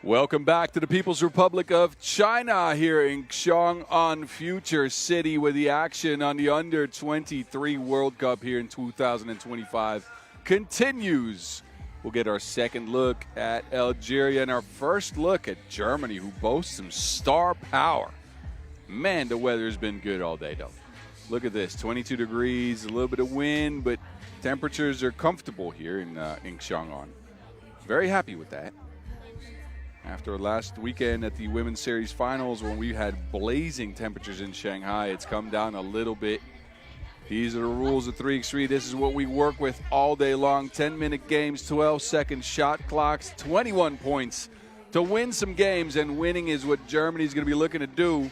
Welcome back to the People's Republic of China here in Xiong An, Future City, with the action on the U23 World Cup here in 2025 continues. We'll get our second look at Algeria and our first look at Germany, who boasts some star power. Man, the weather has been good all day, though. Look at this, 22 degrees, a little bit of wind, but temperatures are comfortable here in Xiong An. Very happy with that. After last weekend at the Women's Series Finals, when we had blazing temperatures in Shanghai, it's come down a little bit. These are the rules of 3x3. This is what we work with all day long. 10-minute games, 12-second shot clocks, 21 points to win some games, and winning is what Germany's going to be looking to do.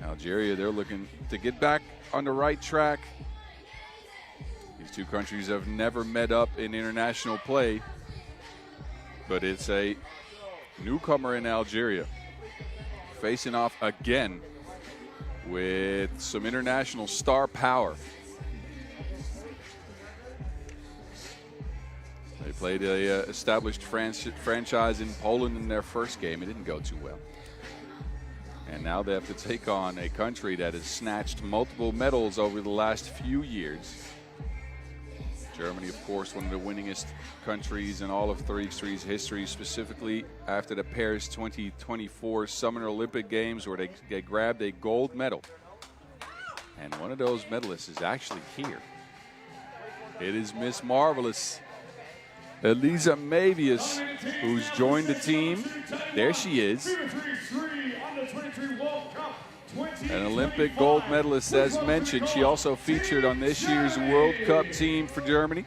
Algeria, they're looking to get back on the right track. These two countries have never met up in international play, but it's a newcomer in Algeria facing off again with some international star power. They played a established franchise in Poland in their first game. It didn't go too well. And now they have to take on a country that has snatched multiple medals over the last few years. Germany, of course, one of the winningest countries in all of 3x3's history, specifically after the Paris 2024 Summer Olympic Games, where they grabbed a gold medal. And one of those medalists is actually here. It is Miss Marvelous, Elisa Mavius, who's joined the team. There she is. An Olympic gold medalist, as mentioned. She also featured on this year's World Cup team for Germany.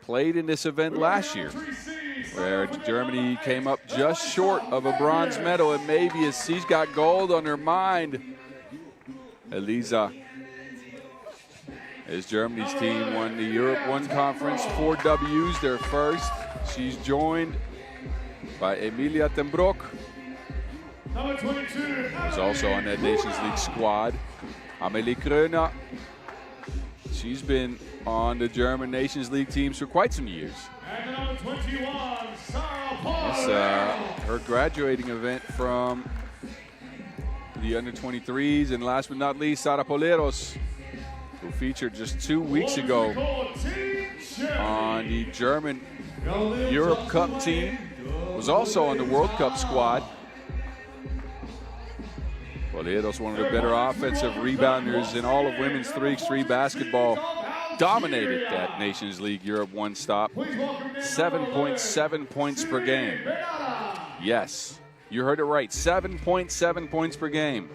Played in this event last year, where Germany came up just short of a bronze medal, and maybe as she's got gold on her mind. Elisa, as Germany's team won the Europe 1 Conference, 4 W's, their first. She's joined by Emilia Tembrock, who's also on that Nations League squad. Amelie Kröner, she's been on the German Nations League teams for quite some years. It's her graduating event from the under-23s. And last but not least, Sara Poleros, who featured just 2 weeks ago on the German Europe Cup team, was also on the World Cup squad. Poleros, one of the better offensive rebounders in all of women's 3x3 basketball, dominated that Nations League Europe 1 stop. 7.7 points per game. Yes, you heard it right, 7.7 points per game.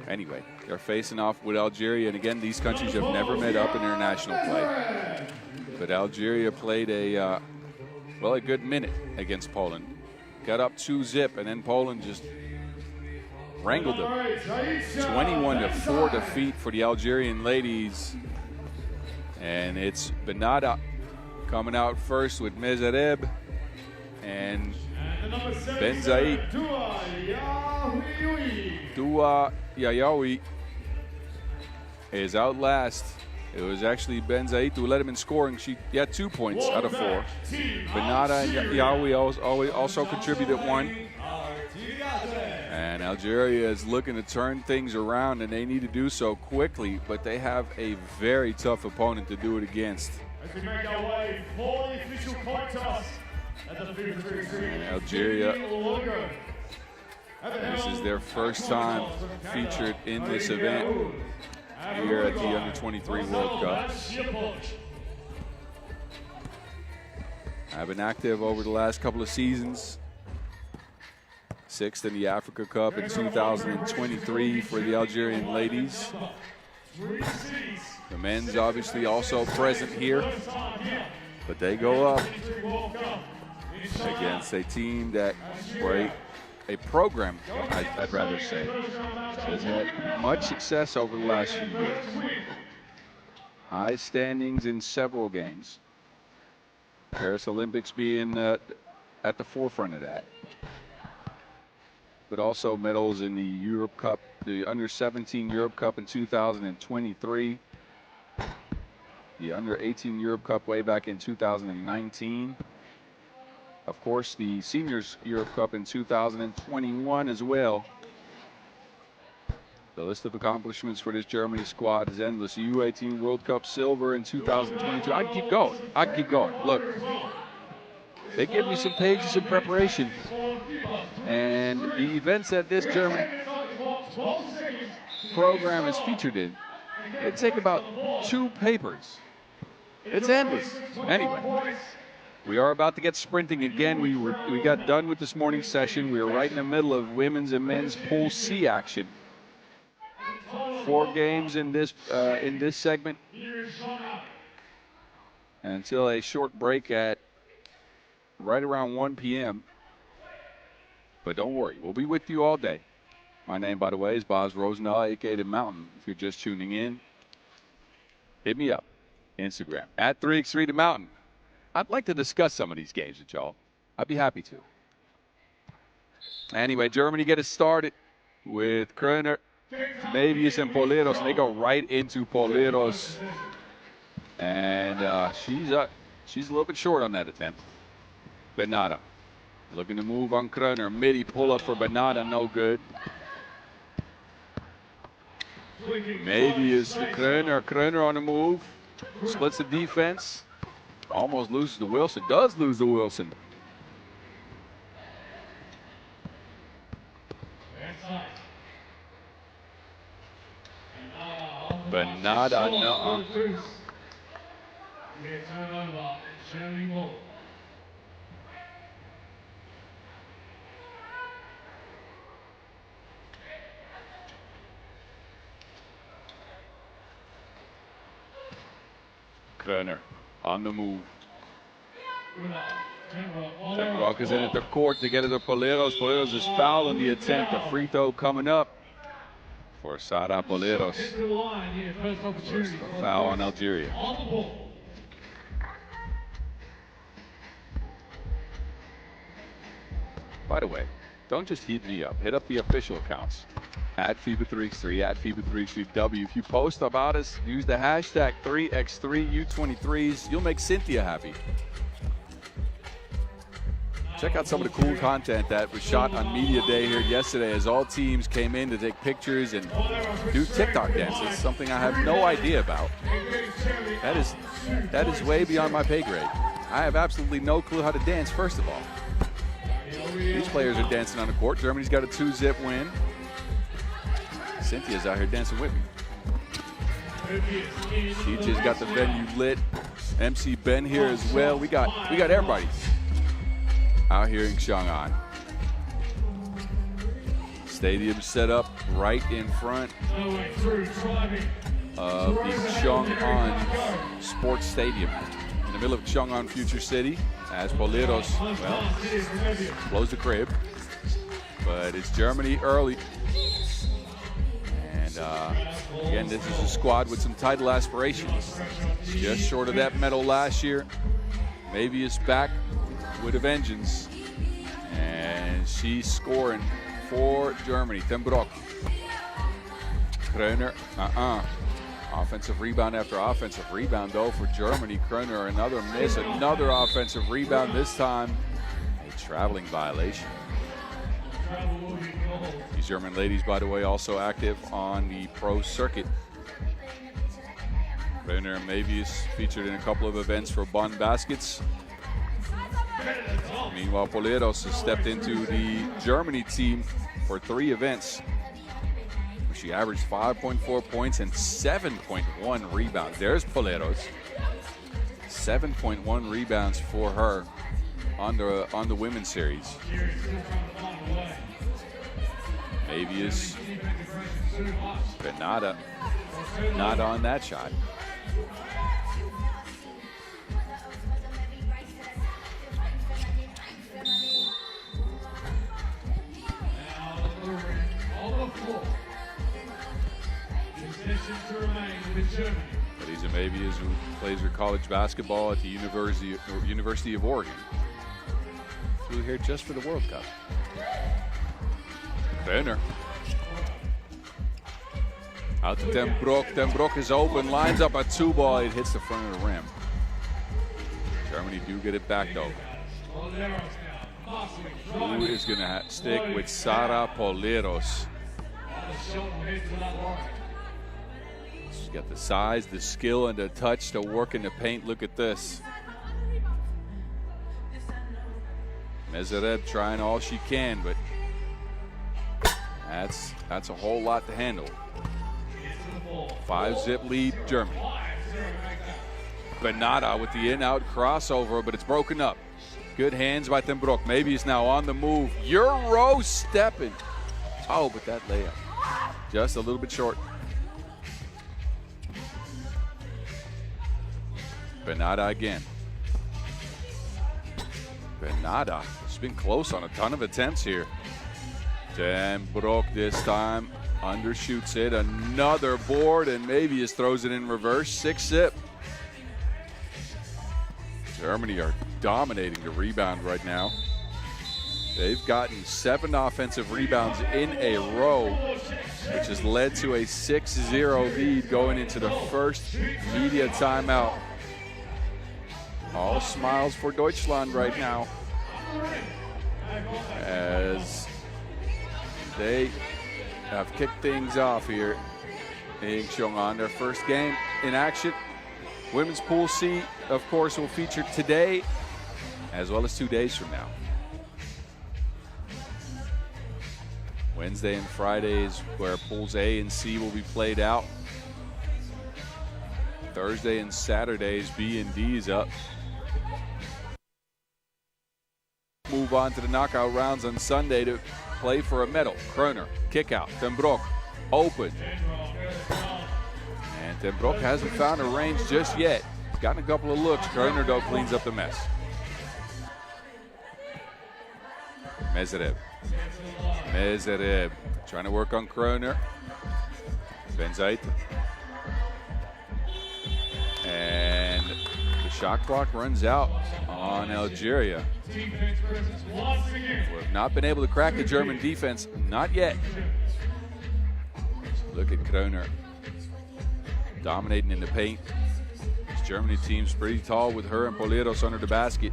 Anyway, they're facing off with Algeria, and again, these countries have never met up in international play. But Algeria played a good minute against Poland. Got up 2-0, and then Poland just wrangled them. 21-4 defeat for the Algerian ladies. And it's Benada coming out first with Mezareb, and Ben Zaid. Dua Yayawi is out last. It was actually Ben Zaid who led him in scoring. She had 2 points out of 4. Benada and Yayawi also contributed 1. And Algeria is looking to turn things around, and they need to do so quickly, but they have a very tough opponent to do it against. And Algeria, this is their first time featured in this event here at the Under-23 World Cup. I've been active over the last couple of seasons. 6th in the Africa Cup in 2023 for the Algerian ladies. The men's obviously also present here, but they go up against a team that, or a program, I'd rather say, has had much success over the last few years. High standings in several games. Paris Olympics being at the forefront of that. But also medals in the Europe Cup, the Under-17 Europe Cup in 2023, the Under-18 Europe Cup way back in 2019, of course, the Seniors Europe Cup in 2021 as well. The list of accomplishments for this Germany squad is endless. U18 World Cup silver in 2022. I can keep going. I can keep going. Look, they give me some pages in preparation. And the events that this German program is featured in, it take about 2 papers. It's endless. Anyway, we are about to get sprinting again. We got done with this morning's session. We are right in the middle of women's and men's Pool C action. 4 games in this segment until a short break at right around 1 p.m. But don't worry, we'll be with you all day. My name, by the way, is Boz Rosendahl, aka The Mountain. If you're just tuning in, hit me up. Instagram, at 3x3 The Mountain. I'd like to discuss some of these games with y'all. I'd be happy to. Anyway, Germany get it started with Kröner, Mavius, and Poleros. And they go right into Poleros. And she's a little bit short on that attempt. Benada looking to move on Kröner. Midi pull up for Benada, no good. Mavius to Kröner. Kröner on the move. Splits the defense. Almost loses to Wilson. Does lose to Wilson. Benada, no. Kröner on the move. Rock is in at the court to get it to Poleros. Poleros is fouled on the attempt. A free throw coming up for Sara Poleros. First foul on Algeria. By the way, don't just hit me up. Hit up the official accounts. At FIBA 3x3, at FIBA 3x3W. If you post about us, use the hashtag 3x3 U23s. You'll make Cynthia happy. Check out some of the cool content that was shot on Media Day here yesterday as all teams came in to take pictures and do TikTok dances, something I have no idea about. That is way beyond my pay grade. I have absolutely no clue how to dance, first of all. These players are dancing on the court. Germany's got a 2-zip win. Cynthia's out here dancing with me. CJ's got the venue lit. MC Ben here as well. We got everybody out here in Xiong An. Stadium set up right in front of the Xiong An Sports Stadium in the middle of Xiong An Future City, as Poleros, well, blows the crib. But it's Germany early. And again, this is a squad with some title aspirations. Just short of that medal last year. Maybe it's back with a vengeance. And she's scoring for Germany. Ten Broek. Kröner, offensive rebound after offensive rebound, though, for Germany. Kröner, another miss, another offensive rebound, this time a traveling violation. These German ladies, by the way, also active on the pro circuit. Kröner and Mavius featured in a couple of events for Bonn Baskets. Meanwhile, Poleros has stepped into the Germany team for 3 events. She averaged 5.4 points and 7.1 rebounds. There's Poleros. 7.1 rebounds for her on the women's series. Mavius, Benada, not on that shot. Elisa Mavius, who plays her college basketball at the University of Oregon. Flew here just for the World Cup. Kröner. Out to Ten Broek. Ten Broek is open, lines up a 2-ball. It hits the front of the rim. Germany do get it back, though. Who is going to stick with Sara Poleros? She's got the size, the skill, and the touch to work in the paint. Look at this. Mezareb trying all she can, but that's a whole lot to handle. 5-zip lead, Germany. Benada with the in-out crossover, but it's broken up. Good hands by Ten Broek. Maybe he's now on the move. Euro stepping. Oh, but that layup just a little bit short. Benada again. Benada. She's been close on a ton of attempts here. Ten Broek this time undershoots it. Another board, and maybe just throws it in reverse. 6-zip. Germany are dominating the rebound right now. They've gotten 7 offensive rebounds in a row, which has led to a 6-0 lead going into the first media timeout. All smiles for Deutschland right now, as they have kicked things off here in Xiong An, their first game in action. Women's Pool C, of course, will feature today as well as 2 days from now. Wednesday and Fridays where Pools A and C will be played out. Thursday and Saturdays, B and D's up. Move on to the knockout rounds on Sunday to play for a medal. Kroner, kick out, Ten Broek, open. And Ten Broek hasn't found a range just yet. He's gotten a couple of looks. Kroner, though, cleans up the mess. Mezareb trying to work on Kroner. Ben Zait. And the shot clock runs out on Algeria. We have not been able to crack the German defense, not yet. Look at Kroner dominating in the paint. This Germany team's pretty tall with her and Poleros under the basket.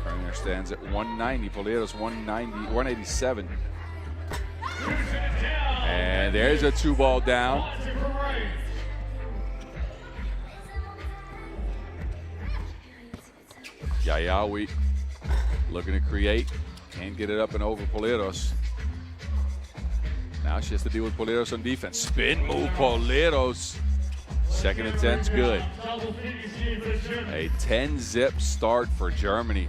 Kroner stands at 190, Poleros 187. And there's a 2-ball down. Yayawi looking to create, can't get it up and over Poleros. Now she has to deal with Poleros on defense. Spin move, Poleros. Second attempt's good. A 10-zip start for Germany.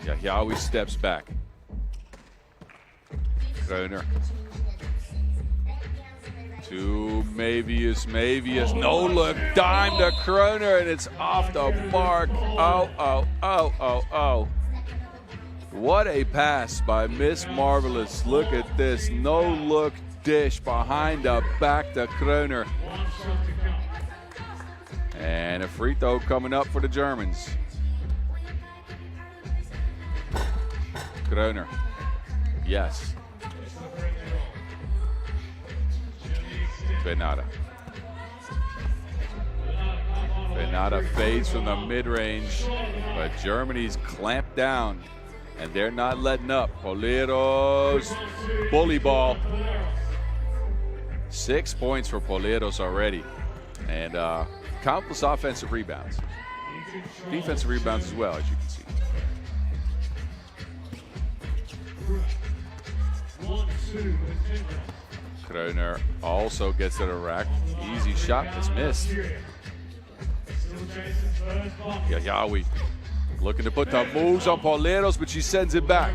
Yayawi steps back. Kroner. To Mavius, no look, dime to Kroner, and it's off the mark. Oh. What a pass by Miss Marvelous. Look at this, no look dish behind the back to Kroner. And a free throw coming up for the Germans. Kroner, yes. Benada fades from the mid-range, but Germany's clamped down, and they're not letting up. Poleros, bully ball. 6 points for Poleros already, and countless offensive rebounds. Defensive rebounds as well, as you can see. Kroner also gets to the rack. Easy shot that's missed. Yayawi looking to put the moves on Poleros, but she sends it back.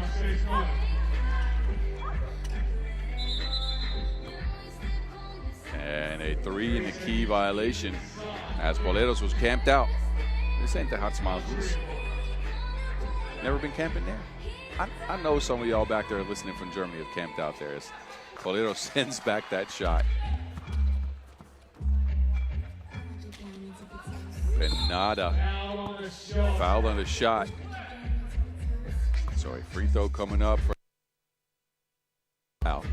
And a 3 in the key violation as Poleros was camped out. This ain't the Hot Smiles. Never been camping there? I know some of y'all back there listening from Germany have camped out there. Poleros sends back that shot. Benada fouled on the shot. So a free throw coming up for foul.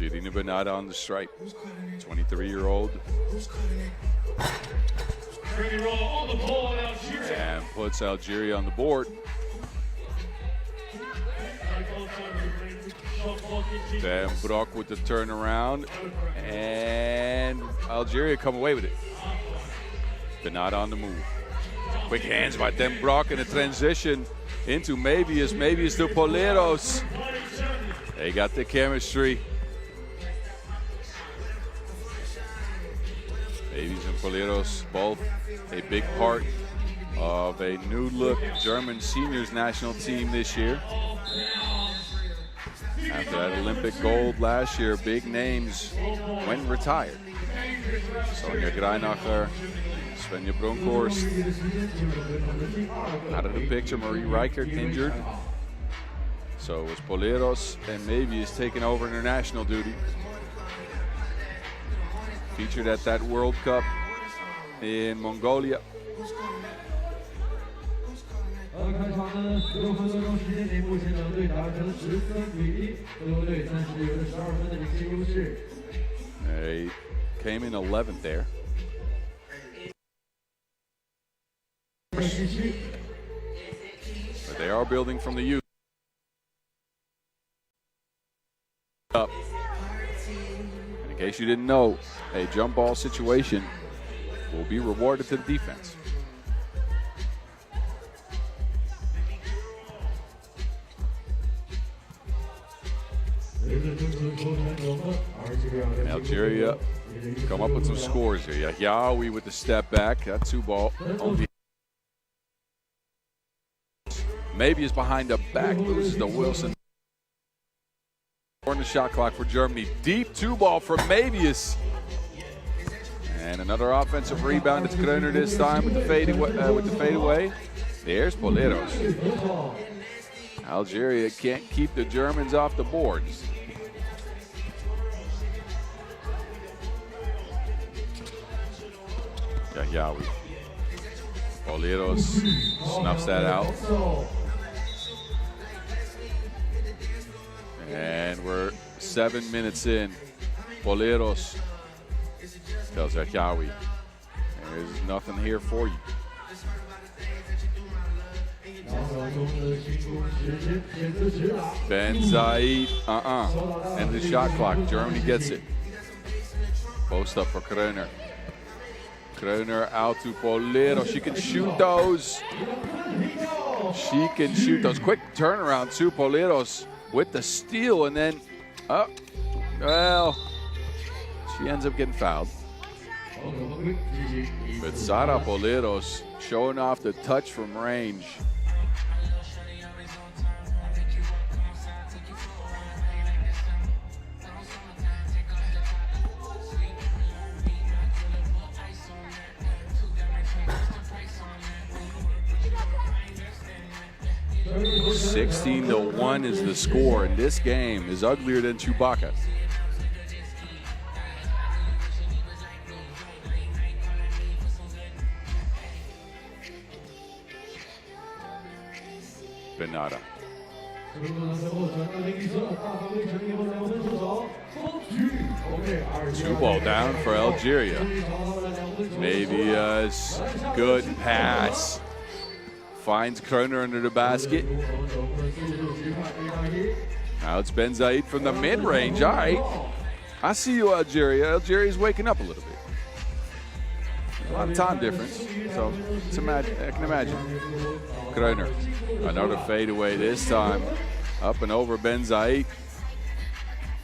Sirina Bernada on the stripe. 23-year-old. And puts Algeria on the board. Then Brock with the turnaround. And Algeria come away with it. Bernada on the move. Quick hands by Den Brock in a transition into Mavius. Mavius to Poleros. They got the chemistry. Mavius and Poleros, both a big part of a new look German seniors national team this year. After that Olympic gold last year, big names went retired. Sonja Greinacher, Svenja Bronkhorst out of the picture. Marie Reichert injured. So it was Poleros and Mavius taking over international duty. Featured at that World Cup in Mongolia. They came in 11th there. But they are building from the youth up. And in case you didn't know, a jump ball situation will be rewarded to the defense. And Algeria come up with some scores here. Yahyaoui with the step back. That 2-ball. Maybe is behind the back. Loses to Wilson. On the shot clock for Germany. Deep 2-ball from Mavius. And another offensive rebound. It's Kreuner this time with the fadeaway. There's Poleros. Algeria can't keep the Germans off the boards. Yahyaoui. Poleros snuffs that out. And we're 7 minutes in. Poleros tells Yahyaoui, there's nothing here for you. Ben Zaid, end of the shot clock. Germany gets it. Post up for Kreuner. Kreuner out to Poleros. She can shoot those. She can shoot those. Quick turnaround to Poleros with the steal, and then, well, she ends up getting fouled. But Sara Poleros showing off the touch from range. (16-1) is the score, and this game is uglier than Chewbacca. Bernada. 2-ball down for Algeria. Maybe a good pass. Finds Kreuner under the basket. Now it's Ben Zaid from the mid-range. All right. I see you, Algeria. Algeria's waking up a little bit. A lot of time difference. So I can imagine. Kreuner. Another fadeaway this time. Up and over Ben Zaid.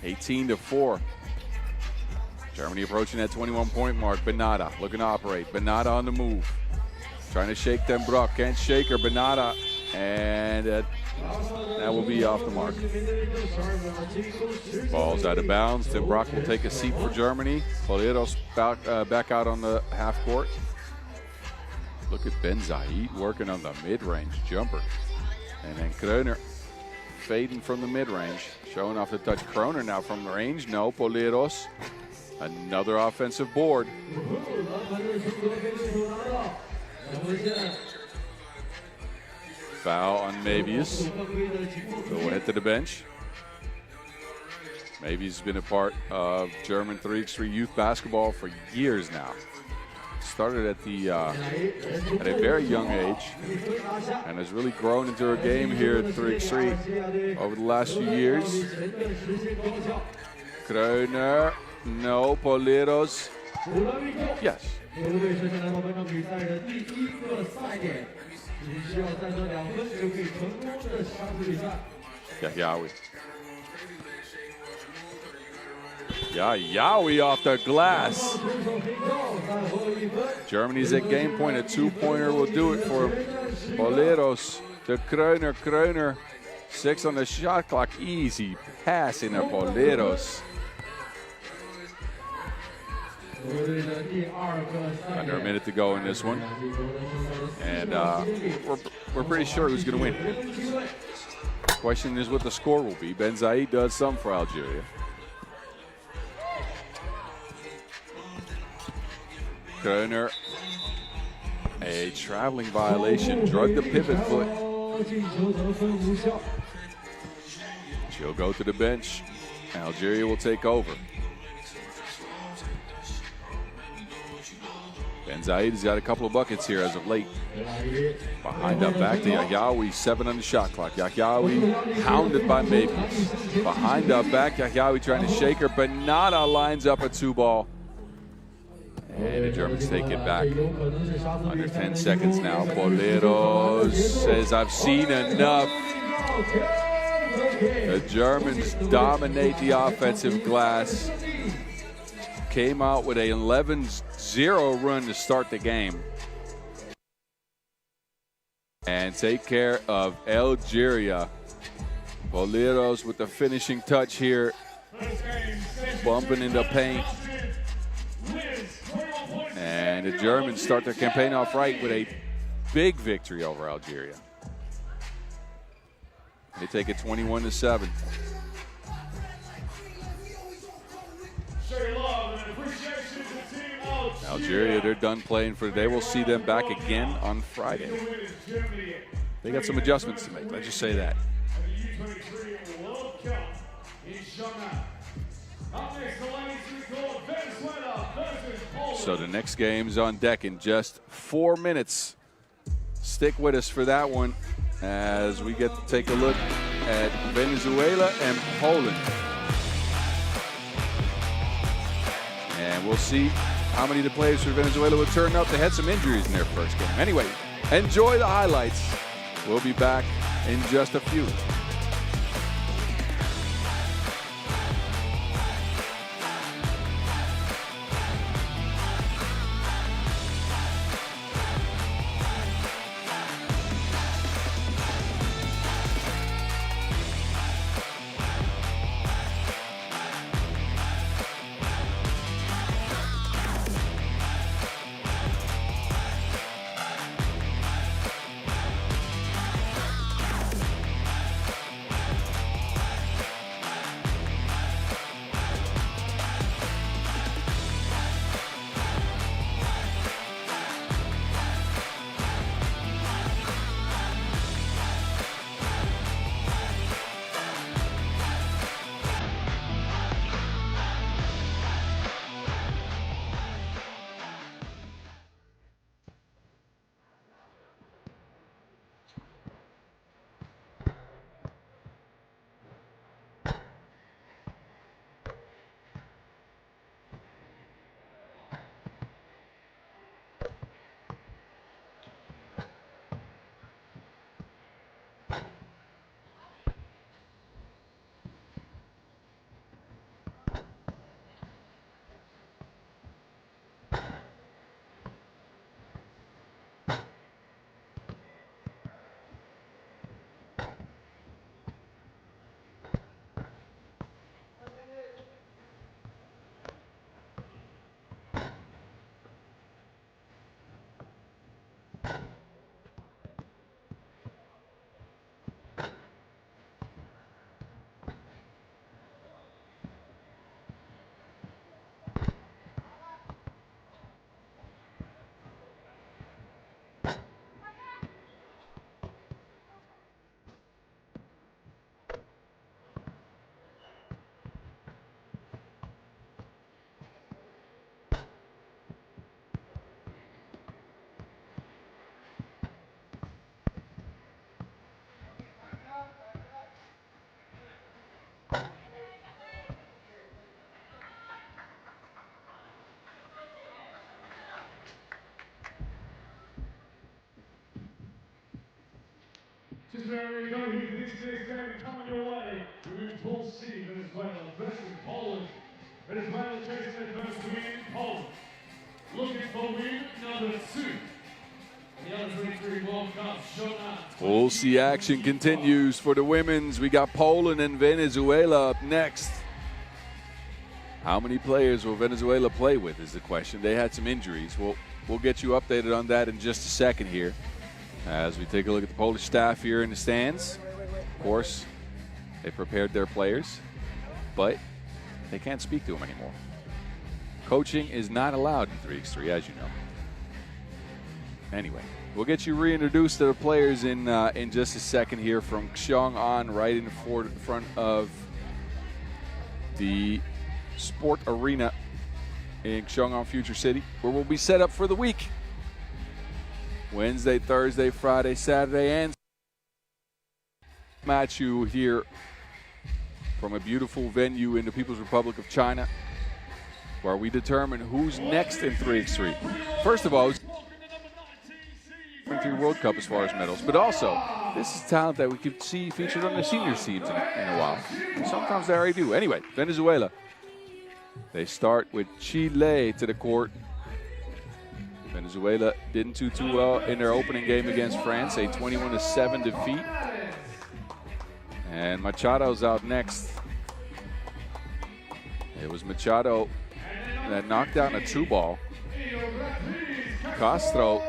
18-4. Germany approaching that 21-point mark. Bernada looking to operate. Bernada on the move. Trying to shake Den Brock. Can't shake her. Bernada. And that will be off the mark. Ball's out of bounds. Den Brock will take a seat for Germany. Poleros back out on the half court. Look at Ben Zaid working on the mid-range jumper. And then Kreuner fading from the mid-range. Showing off the touch. Kreuner now from the range. No, Poleros. Another offensive board. Foul on Mavius. Go ahead to the bench. Maybe he's been a part of German 3x3 youth basketball for years now. Started at a very young age and has really grown into a game here at 3x3 over the last few years. Kreuner, no, Politos, yes. Yahyaoui. Yahyaoui off the glass. Germany's at game point. A two-pointer will do it for Politos to Kreuner. Kreuner, 6 on the shot clock. Easy pass in a Politos. Under a minute to go in this one. And we're pretty sure who's going to win. Question is what the score will be. Ben Zaid does some for Algeria. Kreuner, a traveling violation, drug the pivot foot. She'll go to the bench. Algeria will take over. Ben Zaid has got a couple of buckets here as of late. Behind up back to Yahyaoui, 7 on the shot clock. Yahyaoui hounded by Mavis. Behind up back, Yahyaoui trying to shake her. Benata lines up a 2-ball. And the Germans take it back. Under 10 seconds now. Politos says, I've seen enough. The Germans dominate the offensive glass. Came out with a 11-0 run to start the game. And take care of Algeria. Politos with the finishing touch here. Bumping in the paint. And the Germans start their campaign off right with a big victory over Algeria. They take it 21-7. Algeria, they're done playing for today. We'll see them back again on Friday. They got some adjustments to make, let's just say that. U23 World Cup in Xiong An. Up next, the ladies record Venezuela versus Poland. So the next game's on deck in just 4 minutes. Stick with us for that one as we get to take a look at Venezuela and Poland. And we'll see how many of the players for Venezuela will turn up. They had some injuries in their first game. Anyway, enjoy the highlights. We'll be back in just a few. There we go. This is game coming your way. We're in Pool C, Venezuela versus Poland. Venezuela chasing their first win in Poland. Looking for win number 2. The U23 World Cup, Xiong An. Pool C action continues for the women's. We got Poland and Venezuela up next. How many players will Venezuela play with is the question. They had some injuries. We'll get you updated on that in just a second here as we take a look at the Polish staff here in the stands. Of course, they prepared their players, but they can't speak to them anymore. Coaching is not allowed in 3x3, as you know. Anyway, we'll get you reintroduced to the players in just a second here from Xiong An, right in the front of the sport arena in Xiong An Future City, where we'll be set up for the week. Wednesday, Thursday, Friday, Saturday, and match you here from a beautiful venue in the People's Republic of China, where we determine who's next in 3x3. First of all, U23 World Cup as far as medals, but also this is talent that we could see featured on the senior teams in a while. Sometimes they already do. Anyway, Venezuela. They start with Chile to the court. Venezuela didn't do too well in their opening game against France, a 21-7 defeat. And Machado's out next. It was Machado that knocked down a 2-ball. Castro,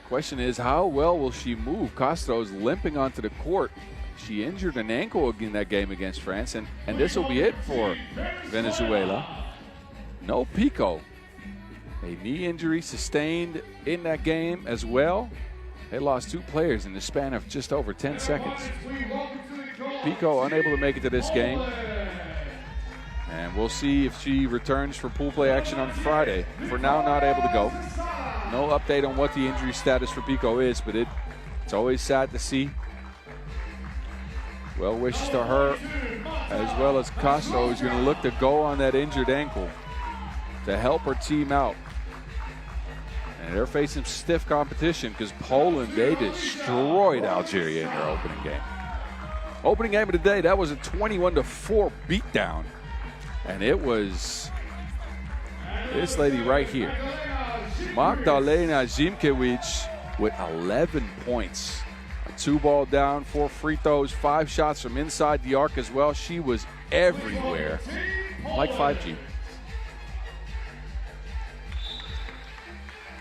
question is, how well will she move? Castro's limping onto the court. She injured an ankle in that game against France, and this will be it for Venezuela. No Pico. A knee injury sustained in that game as well. They lost 2 players in the span of just over 10 seconds. Pico unable to make it to this game. And we'll see if she returns for pool play action on Friday. For now, not able to go. No update on what the injury status for Pico is, but it's always sad to see. Well wishes to her, as well as Castro, who's going to look to go on that injured ankle to help her team out. And they're facing stiff competition because Poland, they destroyed Algeria in their opening game. Opening game of the day, that was a 21-4 beatdown. And it was this lady right here, Magdalena Zimkiewicz, with 11 points. A 2-ball down, 4 free throws, 5 shots from inside the arc as well. She was everywhere, like 5G.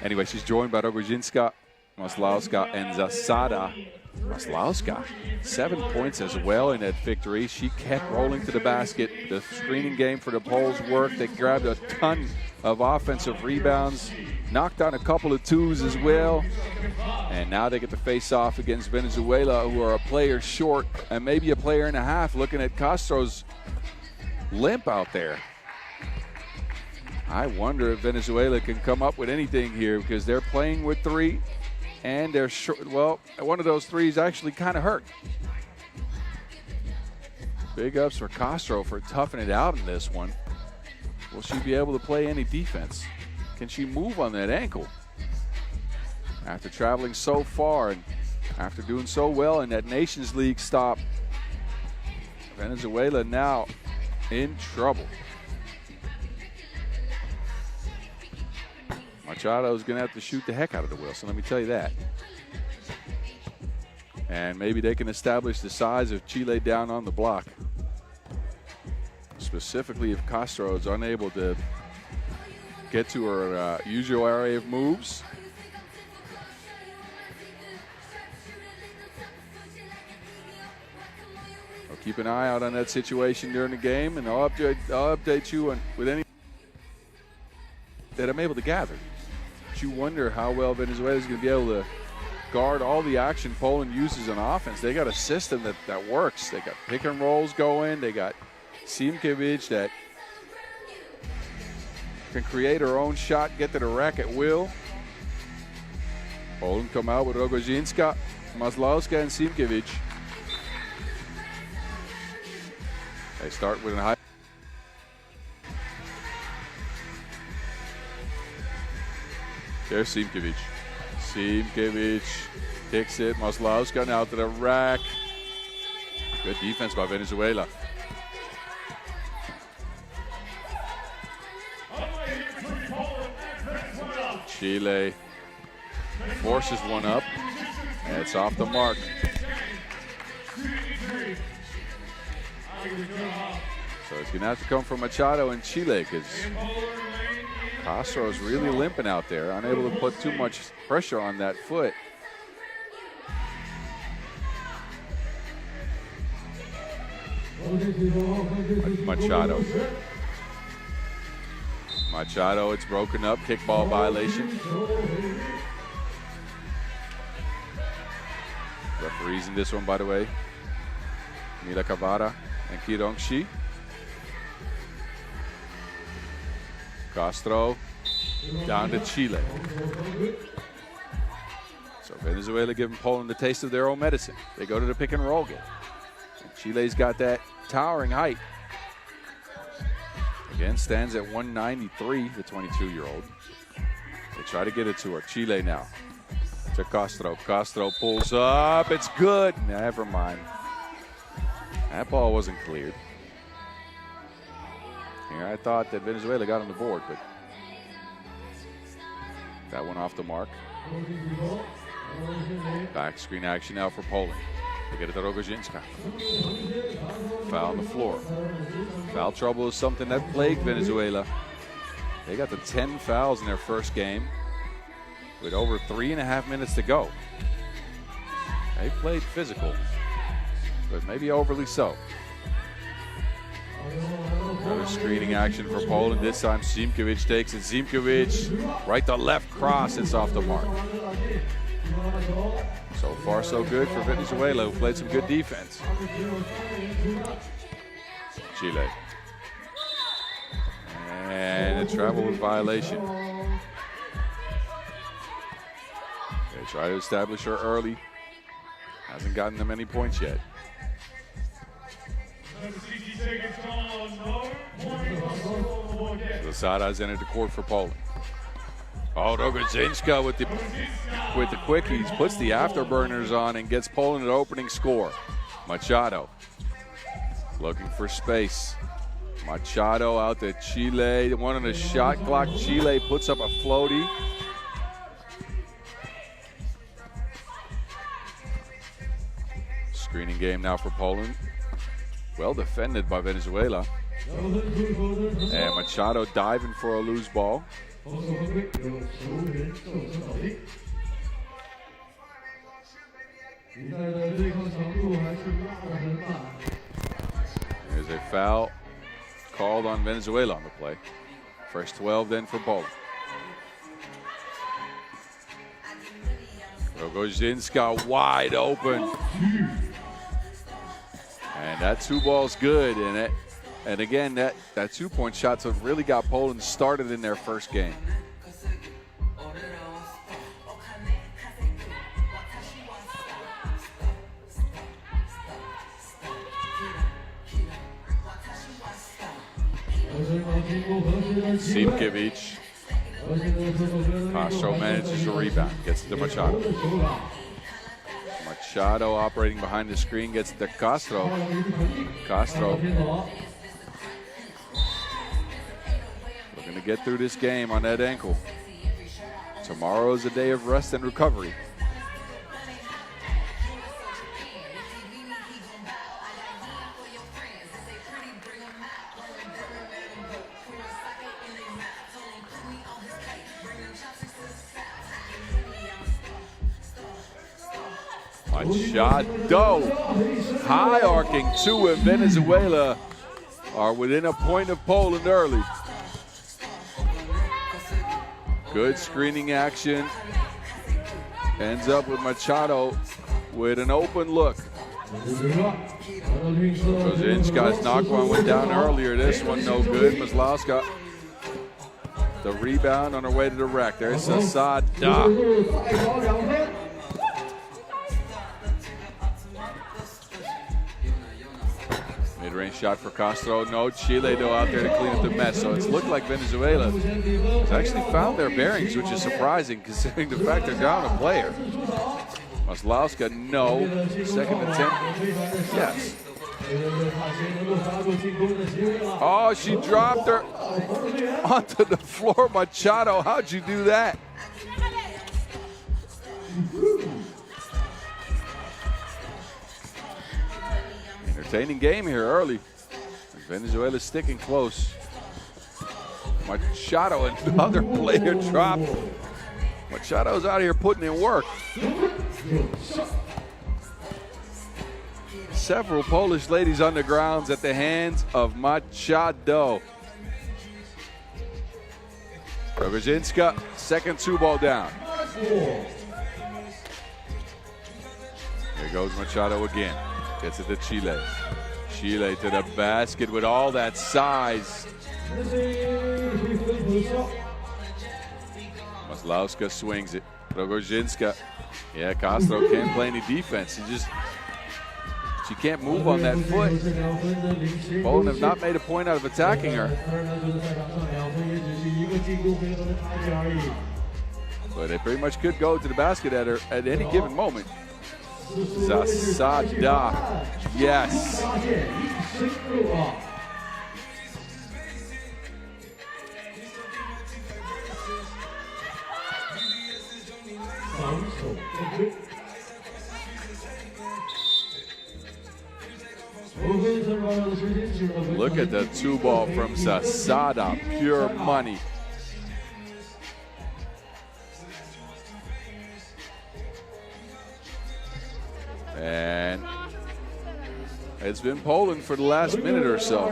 Anyway, she's joined by Rogojinska, Maslowska, and Zasada. Maslowska, 7 points as well in that victory. She kept rolling to the basket. The screening game for the Poles worked. They grabbed a ton of offensive rebounds, knocked down a couple of 2s as well. And now they get to face off against Venezuela, who are a player short and maybe a player and a half, looking at Castro's limp out there. I wonder if Venezuela can come up with anything here, because they're playing with 3 and they're short. Well, one of those 3s actually kind of hurt. Big ups for Castro for toughing it out in this one. Will she be able to play any defense? Can she move on that ankle? After traveling so far and after doing so well in that Nations League stop, Venezuela now in trouble. Machado is going to have to shoot the heck out of the Wilson, let me tell you that. And maybe they can establish the size of Chile down on the block. Specifically if Castro is unable to get to her usual area of moves. I'll keep an eye out on that situation during the game, and I'll update you with any that I'm able to gather. But you wonder how well Venezuela is going to be able to guard all the action Poland uses on offense. They got a system that works. They got pick and rolls going. They got Zimkiewicz that can create her own shot, get to the rack at will. Poland come out with Rogojinska, Maslowska, and Zimkiewicz. They start with a high. There's Zimkiewicz. Zimkiewicz Kicks it. Maslowska now to the rack. Good defense by Venezuela. Chile forces one up. And it's off the mark. So it's going to have to come from Machado and Chile because Castro is really limping out there, unable to put too much pressure on that foot. Machado. Machado, it's broken up, kickball violation. Referees in this one, by the way, Mila Cavada and Kirongshi. Castro down to Chile. So Venezuela giving Poland the taste of their own medicine. They go to the pick and roll game. And Chile's got that towering height. Again, stands at 193, the 22-year-old. They try to get it to her. Chile now to Castro. Castro pulls up. It's good. Never mind. That ball wasn't cleared. Here, I thought that Venezuela got on the board, but that one off the mark. Back screen action now for Poland. They get it to Rogozinska. Foul on the floor. Foul trouble is something that plagued Venezuela. They got the 10 fouls in their first game with over 3.5 minutes to go. They played physical, but maybe overly so. Another screening action for Poland. This time Zimkovic takes it. Zimkovic, right to left cross. It's off the mark. So far, so good for Venezuela, who played some good defense. Chile. And a travel in violation. They try to establish her early. Hasn't gotten them any points yet. Losada's entered the court for Poland. Oh, Rogozinska with the quickies, puts the afterburners on and gets Poland an opening score. Machado looking for space. Machado out to Chile. One on the shot clock. Chile puts up a floaty. Screening game now for Poland. Well defended by Venezuela. And Machado diving for a loose ball. There's a foul called on Venezuela on the play. First 12 then for Poland. Rogozinska wide open. And that two ball's good. And again, that two-point shots have really got Poland started in their first game. Zimkovic. Castro manages to rebound, gets it to Machado. Machado operating behind the screen, gets it to Castro. Castro looking to get through this game on that ankle. Tomorrow is a day of rest and recovery. Machado, high arcing two, and Venezuela are within a point of Poland early. Good screening action. Ends up with Machado with an open look. Rogozinska's knock one went down earlier. This one no good. Maslowska, the rebound on her way to the rack. There's Sada. Mid-range shot for Castro. No, Chile though out there to clean up the mess. So it's looked like Venezuela has actually found their bearings, which is surprising considering the fact they're down a player. Maslowska, no. Second attempt, yes. Oh, she dropped her onto the floor. Machado, how'd you do that? Entertaining game here early. Venezuela's sticking close. Machado, another player dropped. Machado's out here putting in work. Several Polish ladies on the grounds at the hands of Machado. Rogozinska, second 2-ball down. There goes Machado again. Gets it to Chile. Chile to the basket with all that size. Maslowska swings it. Rogozinska. Yeah, Castro can't play any defense. She can't move on that foot. Poland have not made a point out of attacking her. But they pretty much could go to the basket at her at any given moment. Zasada, yes. Look at the 2-ball from Zasada, pure money. And it's been Poland for the last minute or so.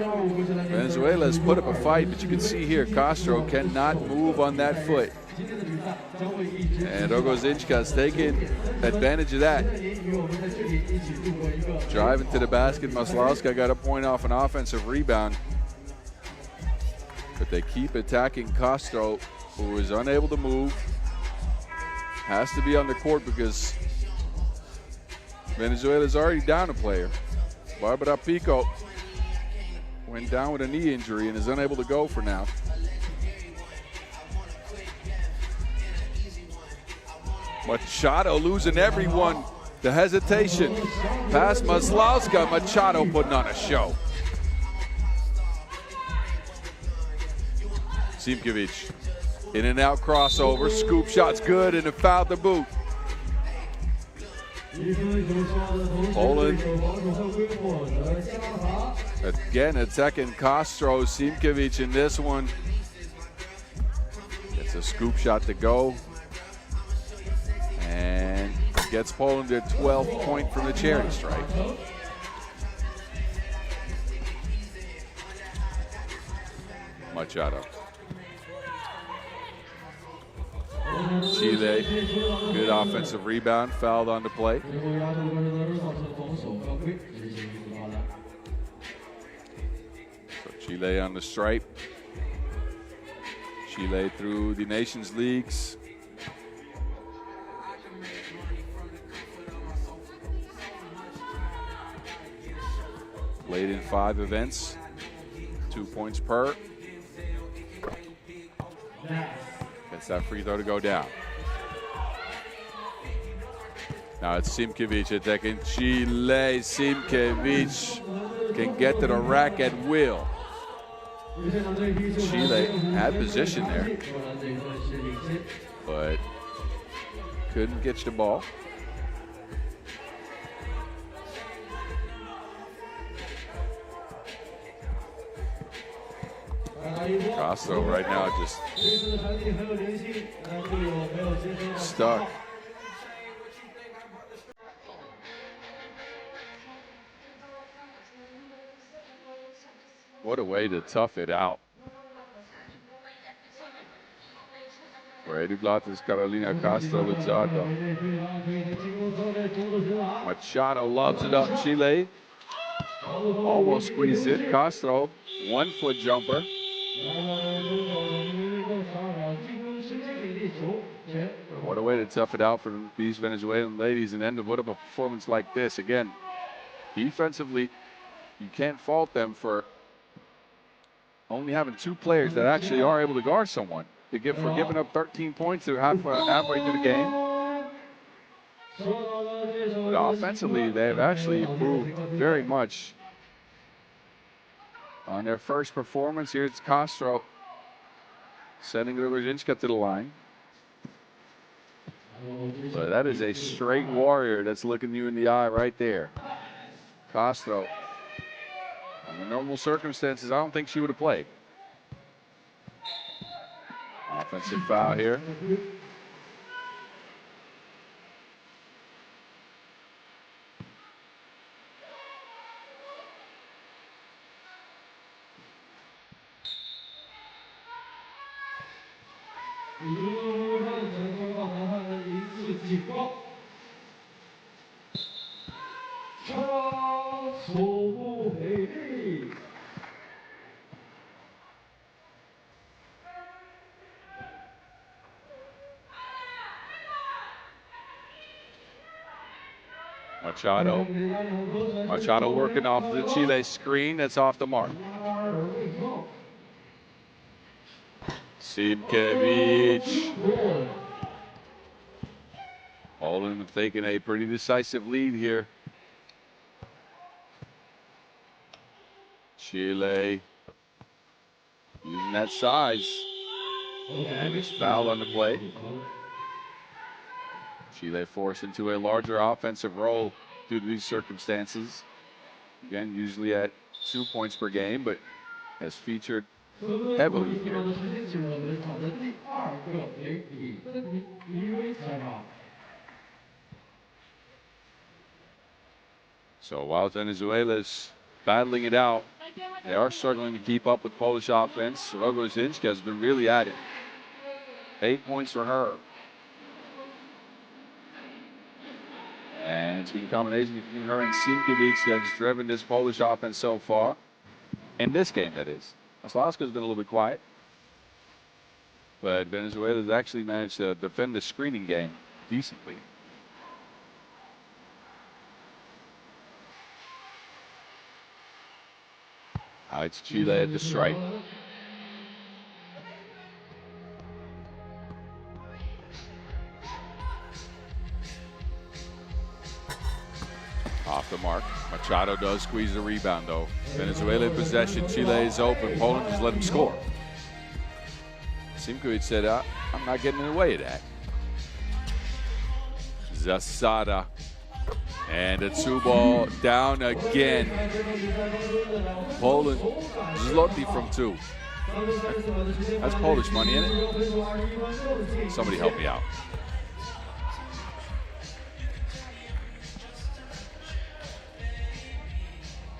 Venezuela has put up a fight, but you can see here Castro cannot move on that foot. And Rogozinska's taking advantage of that. Driving to the basket, Maslowska got a point off an offensive rebound. But they keep attacking Castro, who is unable to move. Has to be on the court because Venezuela's already down a player. Barbara Pico went down with a knee injury and is unable to go for now. Machado losing everyone. The hesitation. Past Maslowska. Machado putting on a show. Simkovic. In and out crossover. Scoop shot's good and it fouled the boot. Poland again attacking Castro. Simkovic in this one. Gets a scoop shot to go. And gets Poland their 12th point from the charity strike. Machado. Chile, good offensive rebound, fouled on the play. So Chile on the stripe. Chile through the Nations Leagues. Played in 5 events, 2 points per. Gets that free throw to go down. Now it's Simkovic attacking Chile. Simkovic can get to the rack at will. Chile had position there, but couldn't get the ball. Castro right now just stuck. What a way to tough it out. Eduglatis Carolina Castro Luzzardo. Machado loves it up. Chile almost squeezed it. Castro, 1-foot jumper. What a way to tough it out for these Venezuelan ladies and end up with a performance like this. Again, defensively, you can't fault them for only having 2 players that actually are able to guard someone. For giving up 13 points halfway through the game. But offensively, they've actually improved very much. On their first performance, here's Castro sending Gruzinska to the line. But that is a straight warrior that's looking you in the eye right there. Castro. Under normal circumstances, I don't think she would have played. Offensive foul here. Machado working off the Chile screen. That's off the mark. Simkevich. Poland taking a pretty decisive lead here. Chile using that size. And it's fouled on the play. Chile forced into a larger offensive role due to these circumstances. Again, usually at 2 points per game, but has featured heavily here. So while Venezuela's battling it out, they are struggling to keep up with Polish offense. Gruzinska has been really at it. 8 points for her. And it's been a combination between her and Simkevich that's driven this Polish offense so far. In this game, that is. Slaska's been a little bit quiet. But Venezuela's actually managed to defend the screening game decently. It's Chile at the strike. Off the mark. Machado does squeeze the rebound, though. Venezuela in possession. Chile is open. Poland just let him score. Simkevich said, I'm not getting in the way of that. Zasada. And a 2-ball down again. Poland, Zloty from 2. That's Polish money in it. Somebody help me out.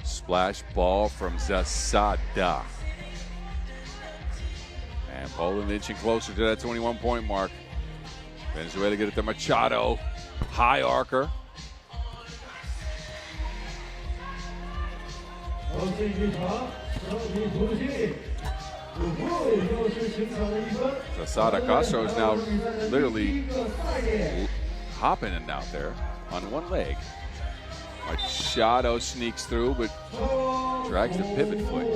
Splash ball from Zasada. And Poland inching closer to that 21-point mark. Venezuela get it to Machado. High arcer. Zasada Castro is now literally hopping and out there on one leg. Machado sneaks through, but drags the pivot foot.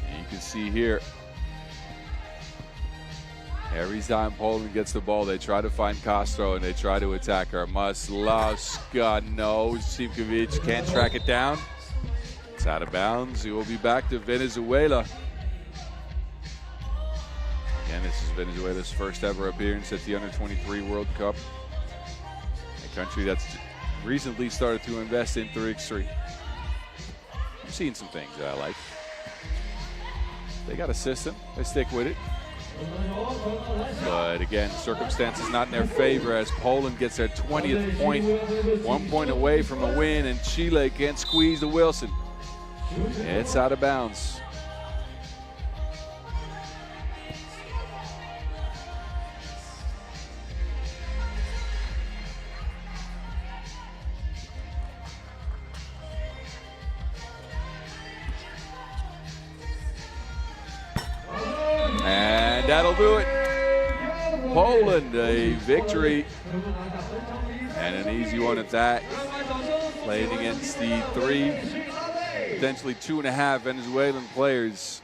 And you can see here, every time Poland gets the ball, they try to find Castro and they try to attack her. Maslowska, no. Simkevich can't track it down. It's out of bounds. It will be back to Venezuela. Again, this is Venezuela's first ever appearance at the Under-23 World Cup. A country that's recently started to invest in 3x3. I'm seeing some things that I like. They got a system. They stick with it. But again, circumstances not in their favor as Poland gets their 20th point, 1 point away from a win, and Chile can't squeeze the Wilson. It's out of bounds. And that'll do it. Poland, a victory. And an easy one at that. Playing against the 3, potentially 2.5 Venezuelan players.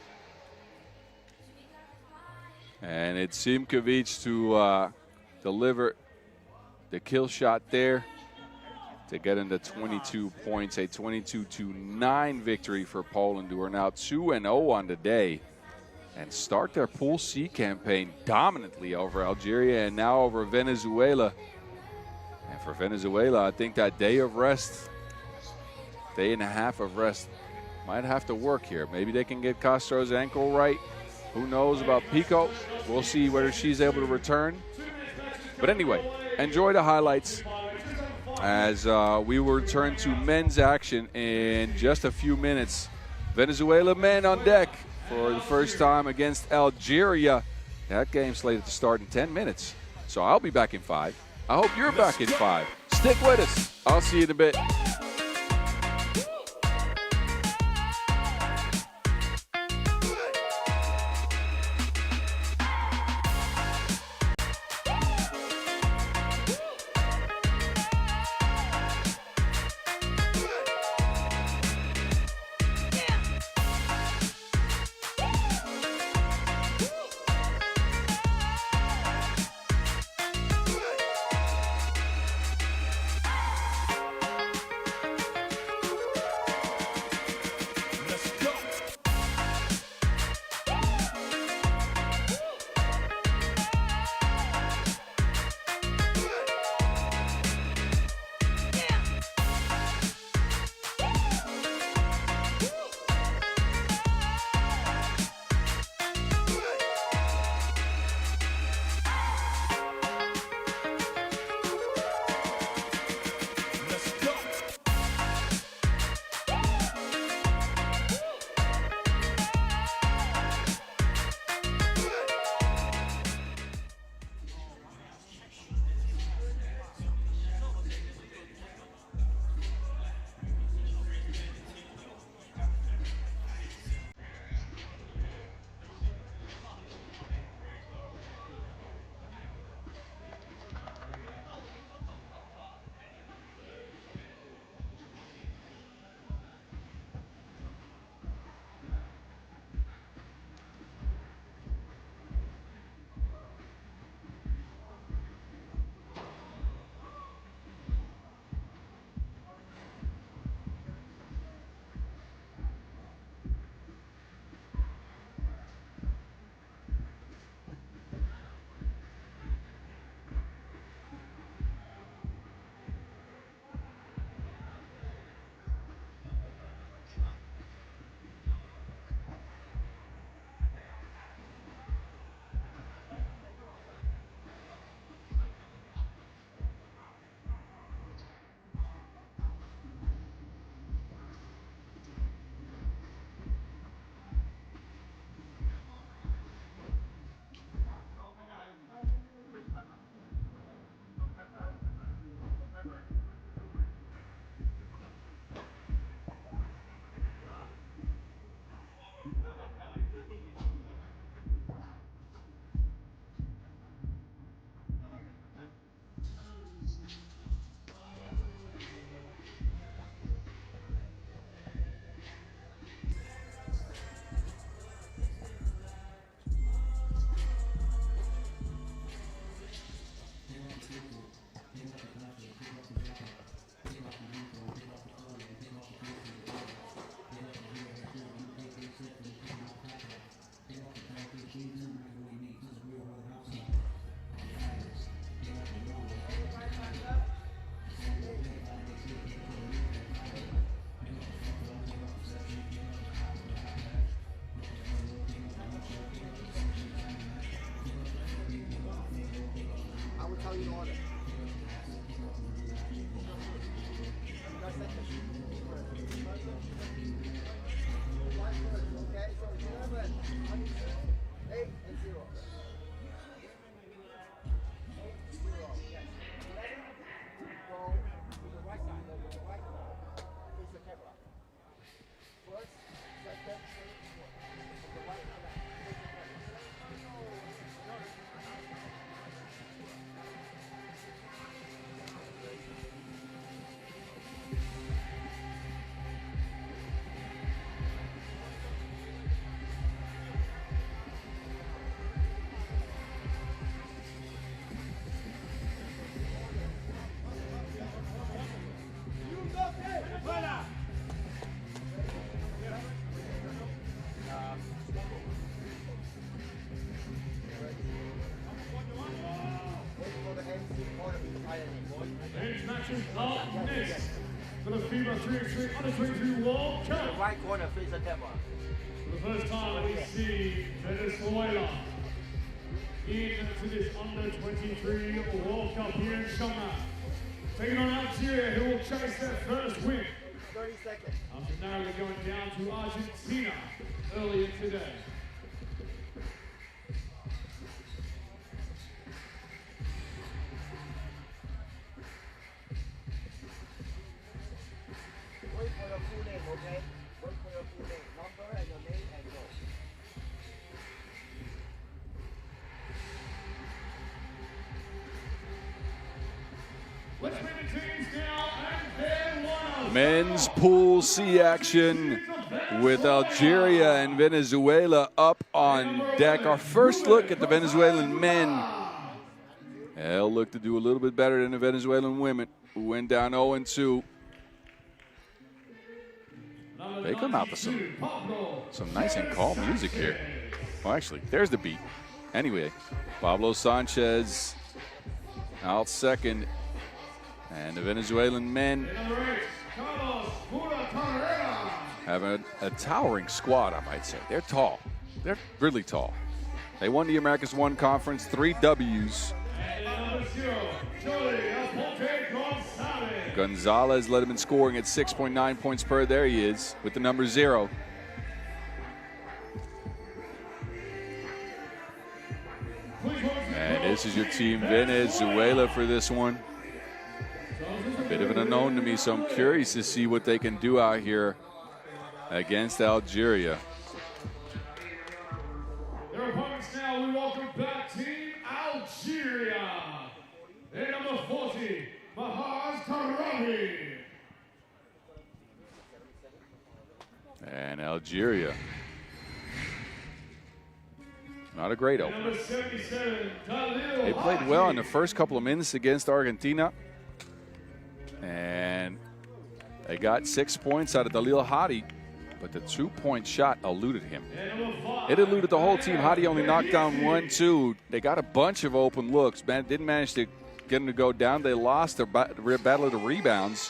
And it's Simkovic to deliver the kill shot there to get into 22 points, a 22-9 victory for Poland, who are now 2-0 on the day and start their Pool C campaign dominantly over Algeria and now over Venezuela. And for Venezuela, I think that day of rest, day and a half of rest, might have to work here. Maybe they can get Castro's ankle right. Who knows about Pico? We'll see whether she's able to return. But anyway, enjoy the highlights as we will return to men's action in just a few minutes. Venezuela men on deck for the first time against Algeria. That game slated to start in 10 minutes. So I'll be back in 5. I hope you're back in 5. Stick with us. I'll see you in a bit. matches up next for the FIBA 3x3 U23 World Cup. Right corner, face the camera. For the first time, we see Venezuela into this under-23 World Cup here in Xiong An. Taking on Algeria, who will chase their first win. 30 seconds. After narrowly going down to Argentina earlier today. Wait for your full name, okay? Wait for your full name. Number and your name and go. Let's bring the teams down and then one of Men's Pool C action with Algeria and Venezuela up on deck. Our first look at the Venezuelan men. They'll look to do a little bit better than the Venezuelan women, who went down 0-2. They come out with some nice and calm music here. Well, actually, there's the beat. Anyway, Pablo Sanchez out second. And the Venezuelan men have a towering squad, I might say. They're tall. They're really tall. They won the Americas 1 Conference, 3 Ws. Gonzalez led him in scoring at 6.9 points per. There he is with the number 0. And this is your team, Venezuela, for this one. A bit of an unknown to me, so I'm curious to see what they can do out here against Algeria. their opponents now. We welcome back Team Algeria. Their number 40, Mahaz Karabi. And Algeria. Not a great opener. Number 77, Khalil They played well in the first couple of minutes against Argentina. And they got 6 points out of Dalil Hadi, but the 2-point shot eluded him. It eluded the whole team. Hadi only knocked down 1, 2. They got a bunch of open looks. Man, didn't manage to get them to go down. They lost their battle of the rebounds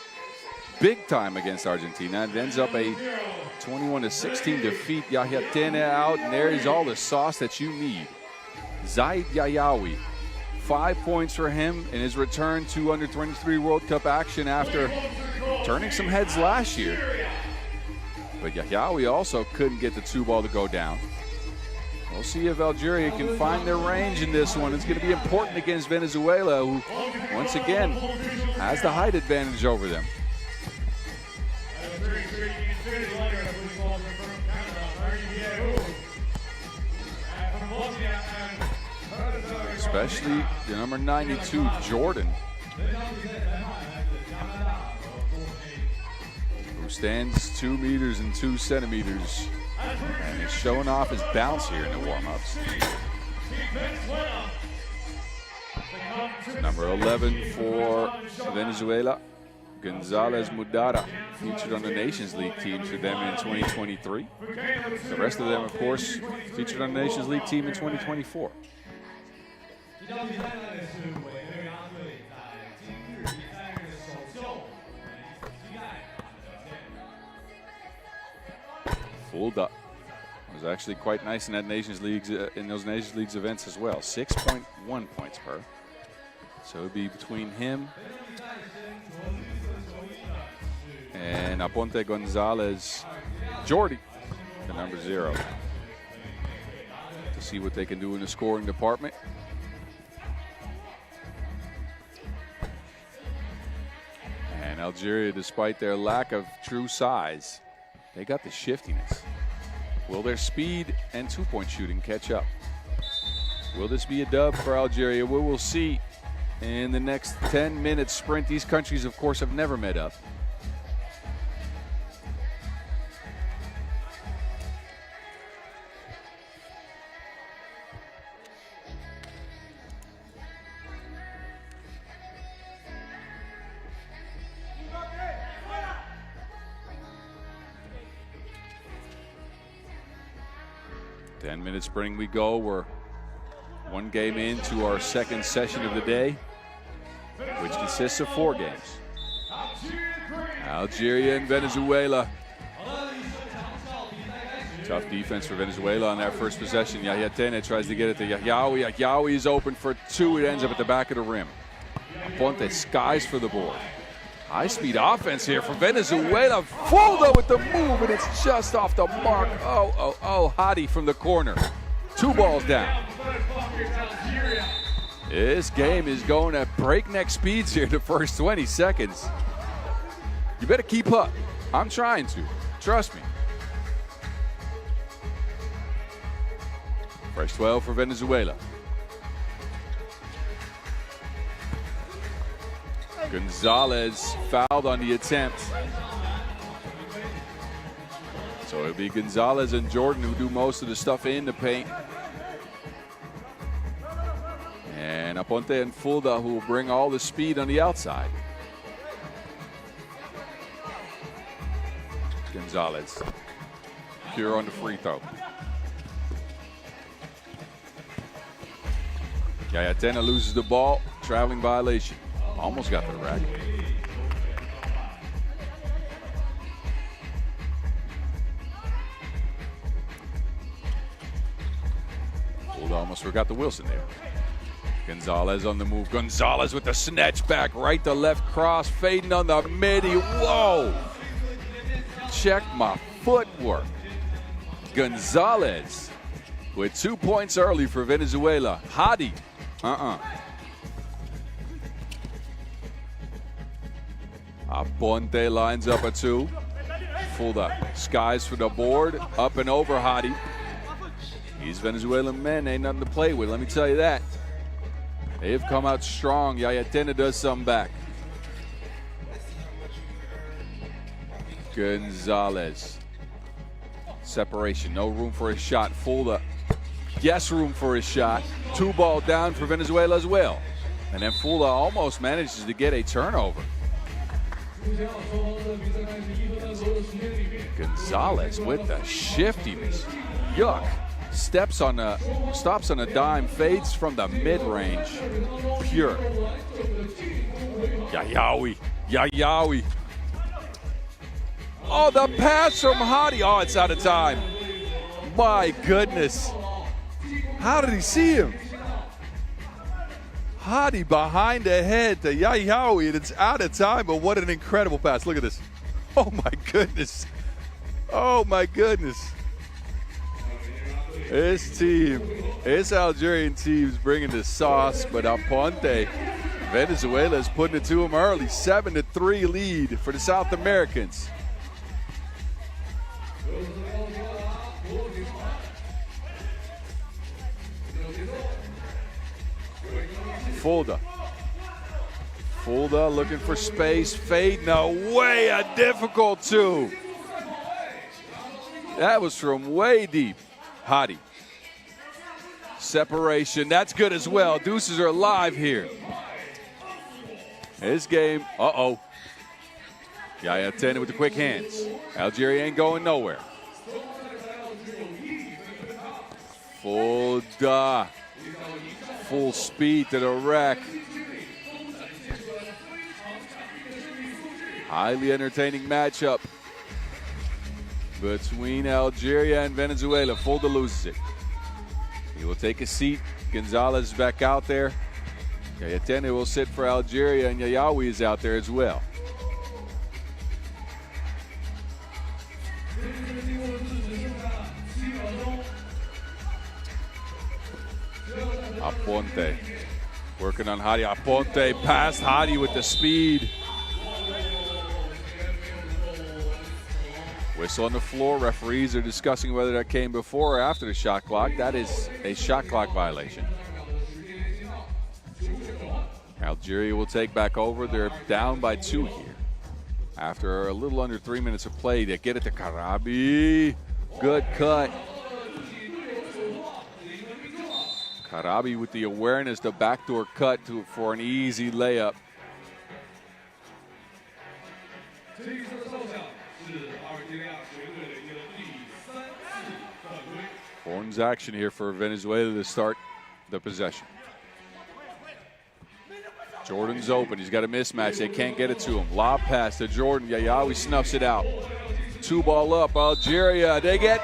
big time against Argentina. It ends up a 21-16 defeat. Yahya Tene out, and there is all the sauce that you need. Zaid Yayawi, 5 points for him in his return to under-23 World Cup action after turning some heads last year. But Yayawi also couldn't get the 2-ball to go down. We'll see if Algeria can find their range in this one. It's going to be important against Venezuela, who, once again, has the height advantage over them. Especially the number 92, Jordan, who stands 2 meters and 2 centimeters and is showing off his bounce here in the warm-ups. Number 11 for Venezuela, Gonzalez Mudara, featured on the Nations League teams for them in 2023. The rest of them, of course, featured on the Nations League team in 2024. Fooled up. It was actually quite nice in that Nations Leagues in those Nations Leagues events as well. 6.1 points per. So it would be between him and Aponte Gonzalez, Jordi, the number 0, to see what they can do in the scoring department. And Algeria, despite their lack of true size, they got the shiftiness. Will their speed and 2-point shooting catch up? Will this be a dub for Algeria? We will see in the next 10-minute sprint. These countries, of course, have never met up. Ten-minute spring we go. We're one game into our second session of the day, which consists of 4 games. Algeria and Venezuela. Tough defense for Venezuela on that first possession. Yaya Tene tries to get it to Yahyaoui. Yahyaoui is open for two. It ends up at the back of the rim. Ponte skies for the board. High-speed offense here for Venezuela. Fulda with the move, and it's just off the mark. Oh, Hadi from the corner. 2 balls down. This game is going at breakneck speeds here the first 20 seconds. You better keep up. I'm trying to. Trust me. Fresh 12 for Venezuela. Gonzalez fouled on the attempt. So it'll be Gonzalez and Jordan who do most of the stuff in the paint. And Aponte and Fulda who will bring all the speed on the outside. Gonzalez, pure on the free throw. Yaya Tena loses the ball, traveling violation. Almost got to the rack. Fulda almost forgot the Wilson there. Gonzalez on the move. Gonzalez with the snatch back, right to left cross, fading on the midi. Whoa! Check my footwork. Gonzalez with 2 points early for Venezuela. Hadi. Aponte lines up a 2. Fulda skies for the board. Up and over Hadi. These Venezuelan men ain't nothing to play with, let me tell you that. They have come out strong. Yaya Tena does some back. Gonzalez. Separation, no room for a shot. Fulda, yes, room for a shot. 2 ball down for Venezuela as well. And then Fulda almost manages to get a turnover. Gonzalez with the shiftiness. Yuck. Stops on a dime, fades from the mid-range. Pure. Yahyaoui. Oh, the pass from Hadi. Oh, it's out of time. My goodness. How did he see him? Hadi behind the head to Yahyaoui, and it's out of time, but what an incredible pass. Look at this. Oh, my goodness. Oh, my goodness. This Algerian team's bringing the sauce, but Aponte, Venezuela is putting it to them early. 7-3 lead for the South Americans. Fulda looking for space, fading away, a difficult 2. That was from way deep. Hadi. Separation, that's good as well. Deuces are alive here. This game, Yaya Tena with the quick hands. Algeria ain't going nowhere. Fulda. Full speed to the rack. Highly entertaining matchup between Algeria and Venezuela. Fulda loses it. He will take a seat. Gonzalez is back out there. Yaya Tene will sit for Algeria, and Yahyaoui is out there as well. Aponte working on Hadi. Aponte past Hadi with the speed. Whistle on the floor. Referees are discussing whether that came before or after the shot clock. That is a shot clock violation. Algeria will take back over. They're down by 2 here. After a little under 3 minutes of play, they get it to Karabi. Good cut. Karabi with the awareness, the backdoor cut for an easy layup. Horns action here for Venezuela to start the possession. Jordan's open. He's got a mismatch. They can't get it to him. Lob pass to Jordan. Yayawi snuffs it out. 2-ball up. Algeria. They get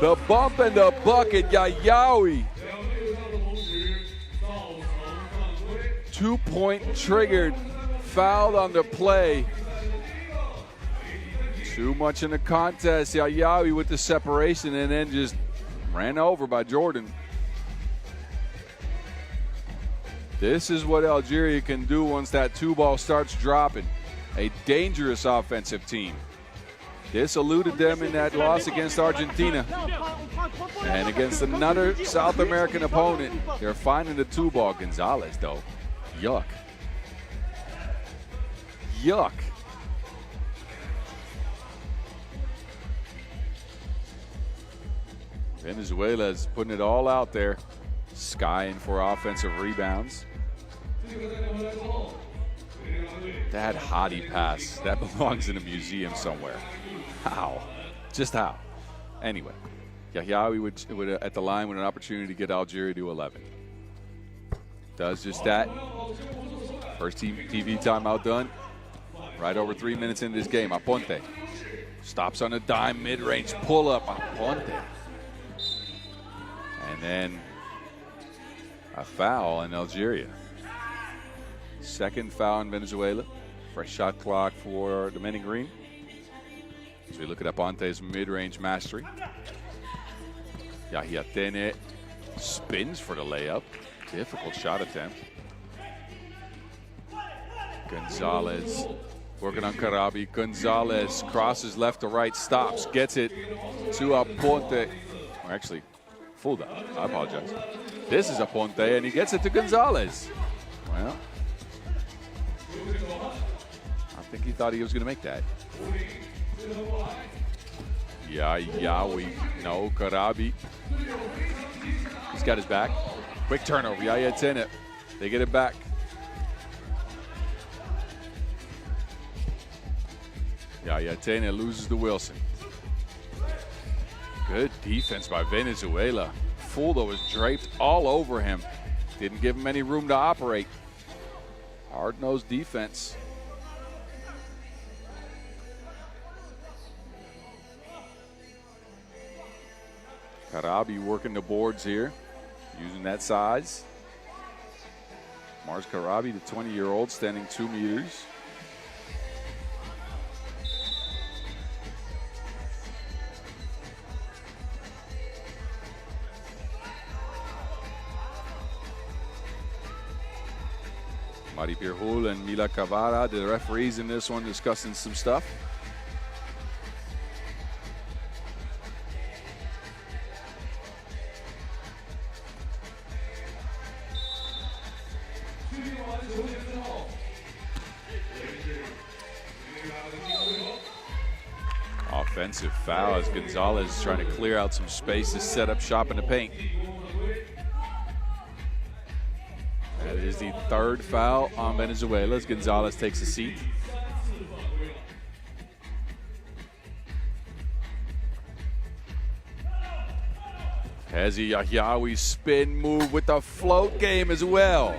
the bump and the bucket. Yayawi. 2-point triggered. Fouled on the play. Too much in the contest. Yayawi with the separation and then just ran over by Jordan. This is what Algeria can do once that 2-ball starts dropping. A dangerous offensive team. This eluded them in that loss against Argentina. And against another South American opponent, they're finding the 2-ball. Gonzalez, though. Yuck. Yuck. Venezuela is putting it all out there. Skying for offensive rebounds. That Hadi pass, that belongs in a museum somewhere. How? Just how? Anyway, Yahiaoui would at the line with an opportunity to get Algeria to 11. Does just that. First TV timeout done. Right over 3 minutes into this game. Aponte stops on a dime, mid-range pull-up. Aponte. And then a foul in Algeria. Second foul in Venezuela. Fresh shot clock for the men in green. So we look at Aponte's mid-range mastery. Yahya Tene spins for the layup. Difficult shot attempt. Gonzalez working on Karabi. Gonzalez crosses left to right, stops, gets it to Aponte. Or actually, Fulda. I apologize. This is Aponte, and he gets it to Gonzalez. Well, I think he thought he was going to make that. Yayawi. No, Karabi. He's got his back. Quick turnover. Yahya Tene. They get it back. Yahya Tene loses to Wilson. Good defense by Venezuela. Fulda was draped all over him. Didn't give him any room to operate. Hard-nosed defense. Karabi working the boards here, using that size. Mars Karabi, the 20-year-old, standing 2 meters. Mari Pirhul and Mila Cavara, the referees in this one, discussing some stuff. Offensive foul as Gonzalez is trying to clear out some space to set up shop in the paint. That is the third foul on Venezuela as Gonzalez takes a seat. Hezi Yahyaoui spin move with the float game as well.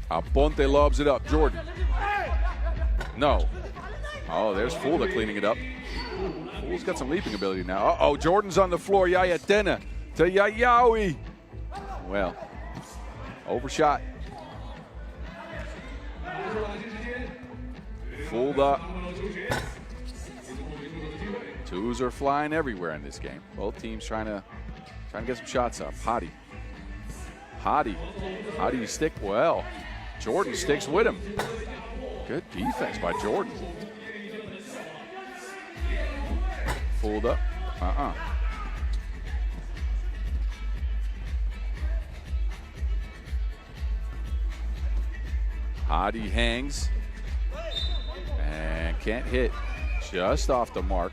Aponte lobs it up. Jordan. No. Oh, there's Fulda cleaning it up. Fulda's got some leaping ability now. Uh-oh, Jordan's on the floor. Yahya Tene to Yayaoui. Well, overshot. Fulda. Twos are flying everywhere in this game. Both teams trying to get some shots up. Hadi. How do you stick? Well, Jordan sticks with him. Good defense by Jordan. Fulda. Hadi hangs and can't hit. Just off the mark.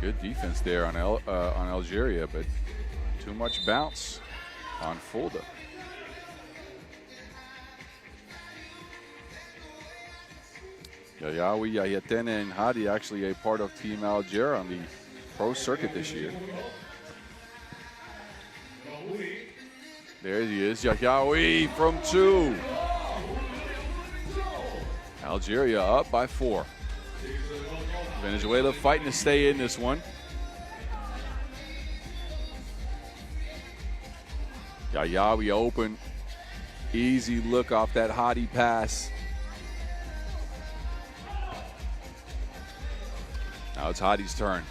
Good defense there on Algeria, but too much bounce on Fulda. Yayawi, Yayatene, and Hadi actually a part of Team Algeria on the pro circuit this year. There he is, Yayawi from 2. Algeria up by 4. Venezuela fighting to stay in this one. Yayawi open. Easy look off that Hadi pass. Now it's Hadi's turn.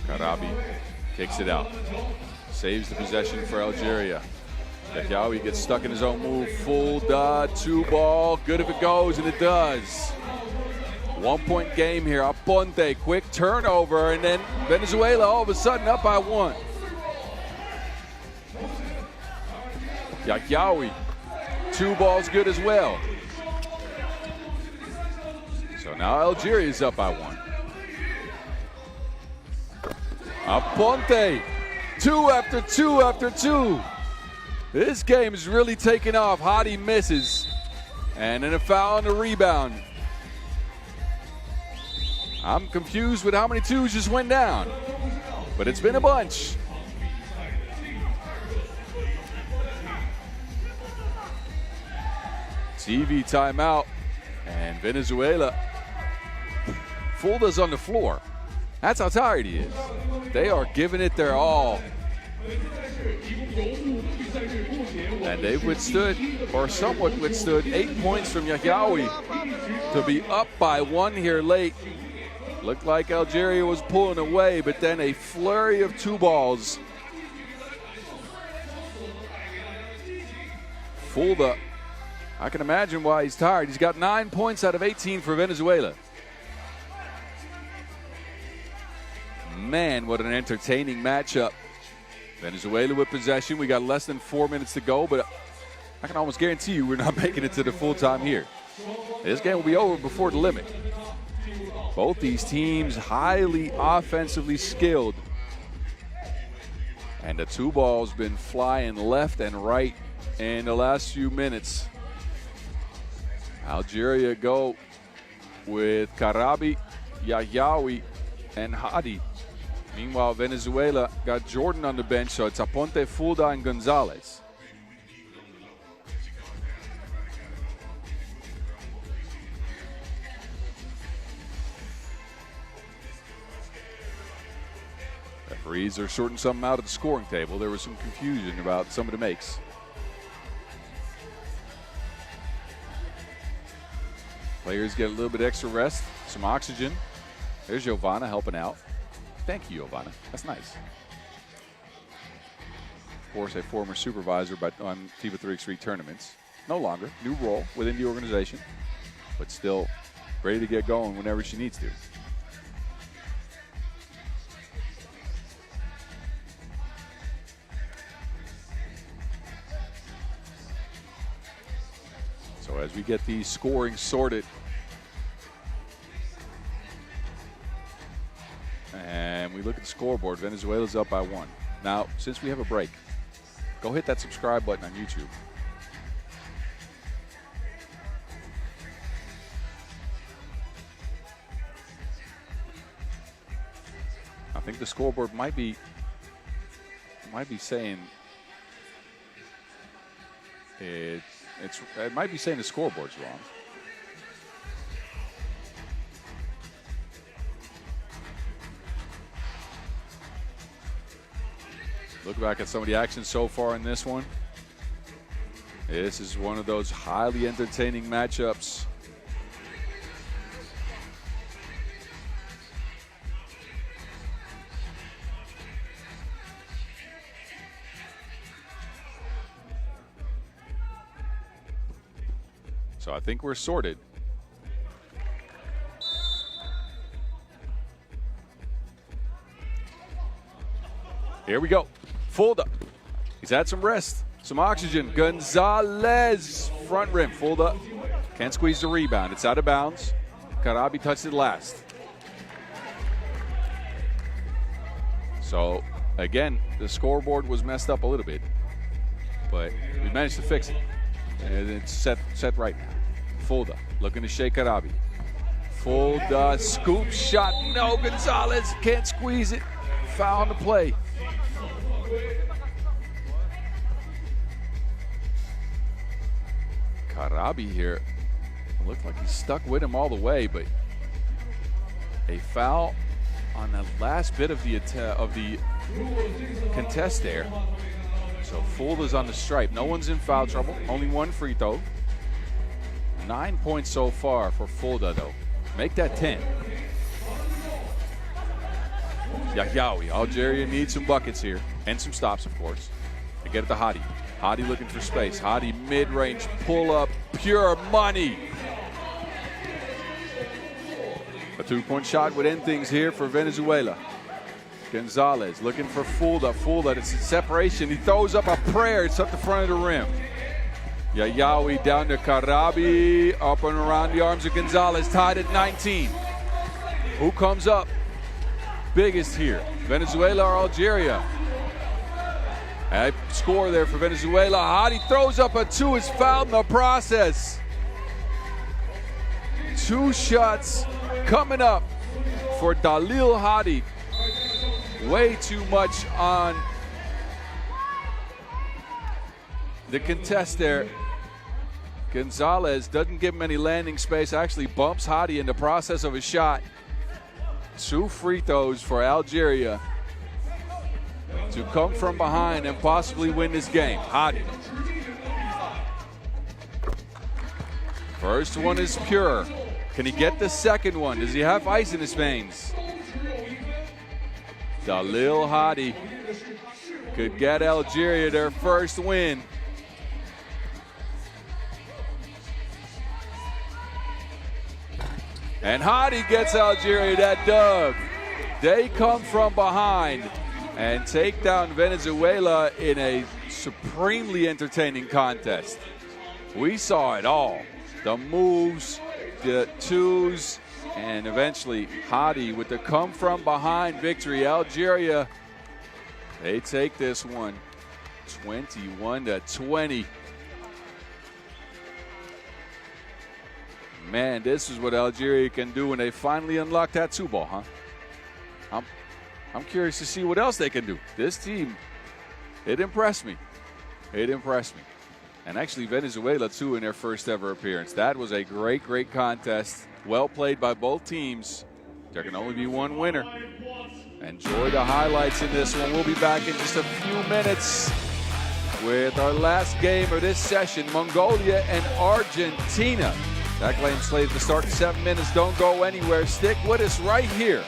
Karabi kicks it out. Saves the possession for Algeria. Yayawi gets stuck in his own move. Full dot, 2 ball. Good if it goes, and it does. 1-point game here. Aponte, quick turnover, and then Venezuela all of a sudden up by 1. Yayawi, 2 balls good as well. So now Algeria is up by 1. Aponte, 2 after 2 after 2. This game is really taking off. Hadi misses. And then a foul on the rebound. I'm confused with how many 2s just went down. But it's been a bunch. TV timeout. And Venezuela fooled us on the floor. That's how tired he is. They are giving it their all. And they've withstood, or somewhat withstood, 8 points from Yayawi to be up by 1 here late. Looked like Algeria was pulling away, but then a flurry of 2 balls. Fooled up. I can imagine why he's tired. He's got 9 points out of 18 for Venezuela. Man, what an entertaining matchup. Venezuela with possession. We got less than 4 minutes to go, but I can almost guarantee you we're not making it to the full time here. This game will be over before the limit. Both these teams highly offensively skilled. And the 2 balls been flying left and right in the last few minutes. Algeria go with Karabi, Yayawi, and Hadi. Meanwhile, Venezuela got Jordan on the bench, so it's Aponte, Fulda, and Gonzalez. Referees are sorting something out at the scoring table. There was some confusion about some of the makes. Players get a little bit extra rest, some oxygen. There's Giovanna helping out. Thank you, Giovanna. That's nice. Of course, a former supervisor on FIBA 3x3 tournaments. No longer. New role within the organization, but still ready to get going whenever she needs to. So as we get the scoring sorted, and we look at the scoreboard, Venezuela's up by 1. Now, since we have a break, go hit that subscribe button on YouTube. I think the scoreboard might be saying it might be saying the scoreboard's wrong. Look back at some of the action so far in this one. This is one of those highly entertaining matchups. So I think we're sorted. Here we go. Fulda. He's had some rest, some oxygen. Gonzalez, front rim. Fulda can't squeeze the rebound. It's out of bounds. Karabi touched it last. So, again, the scoreboard was messed up a little bit, but we managed to fix it. And it's set right now. Fulda looking to shake Karabi. Fulda scoop shot. No, Gonzalez can't squeeze it. Foul on the play. Karabi here. Looked like he stuck with him all the way, but a foul on the last bit of the contest there. So Fulda's on the stripe. No one's in foul trouble. Only one free throw. 9 points so far for Fulda, though. Make that 10. Yahyaoui. Algeria needs some buckets here. And some stops, of course. They get it to Hadi. Hadi looking for space. Hadi mid-range pull-up. Pure money. A two-point shot would end things here for Venezuela. Gonzalez looking for Fulda. Fulda, it's a separation. He throws up a prayer. It's up the front of the rim. Yahyaoui down to Karabi. Up and around the arms of Gonzalez. Tied at 19. Who comes up biggest here? Venezuela or Algeria? A score there for Venezuela. Hadi throws up a two. Is fouled in the process. Two shots coming up for Dalil Hadi. Way too much on the contest there. Gonzalez doesn't give him any landing space, actually bumps Hadi in the process of a shot. Two free throws for Algeria to come from behind and possibly win this game. Hadi. First one is pure. Can he get the second one? Does he have ice in his veins? Dalil Hadi could get Algeria their first win. And Hadi gets Algeria that dub. They come from behind and take down Venezuela in a supremely entertaining contest. We saw it all. The moves, the twos, and eventually Hadi with the come from behind victory. Algeria, they take this one 21-20. Man, this is what Algeria can do when they finally unlock that two ball, huh? I'm curious to see what else they can do. This team, it impressed me. It impressed me. And actually Venezuela too in their first ever appearance. That was a great, great contest. Well played by both teams. There can only be one winner. Enjoy the highlights in this one. We'll be back in just a few minutes with our last game of this session, Mongolia and Argentina. That game slated to start in 7 minutes. Don't go anywhere. Stick with us right here.